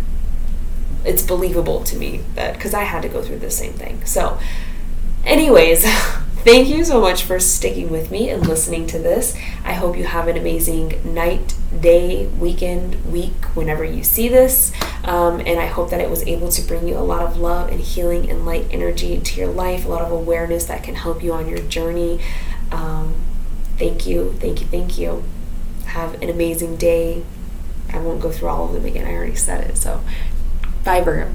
it's believable to me, that because I had to go through the same thing. So anyways, thank you so much for sticking with me and listening to this. I hope you have an amazing night, day, weekend, week, whenever you see this. And I hope that it was able to bring you a lot of love and healing and light energy into your life, a lot of awareness that can help you on your journey. Thank you, thank you, thank you. Have an amazing day. I won't go through all of them again. I already said it. So bye, Virgo.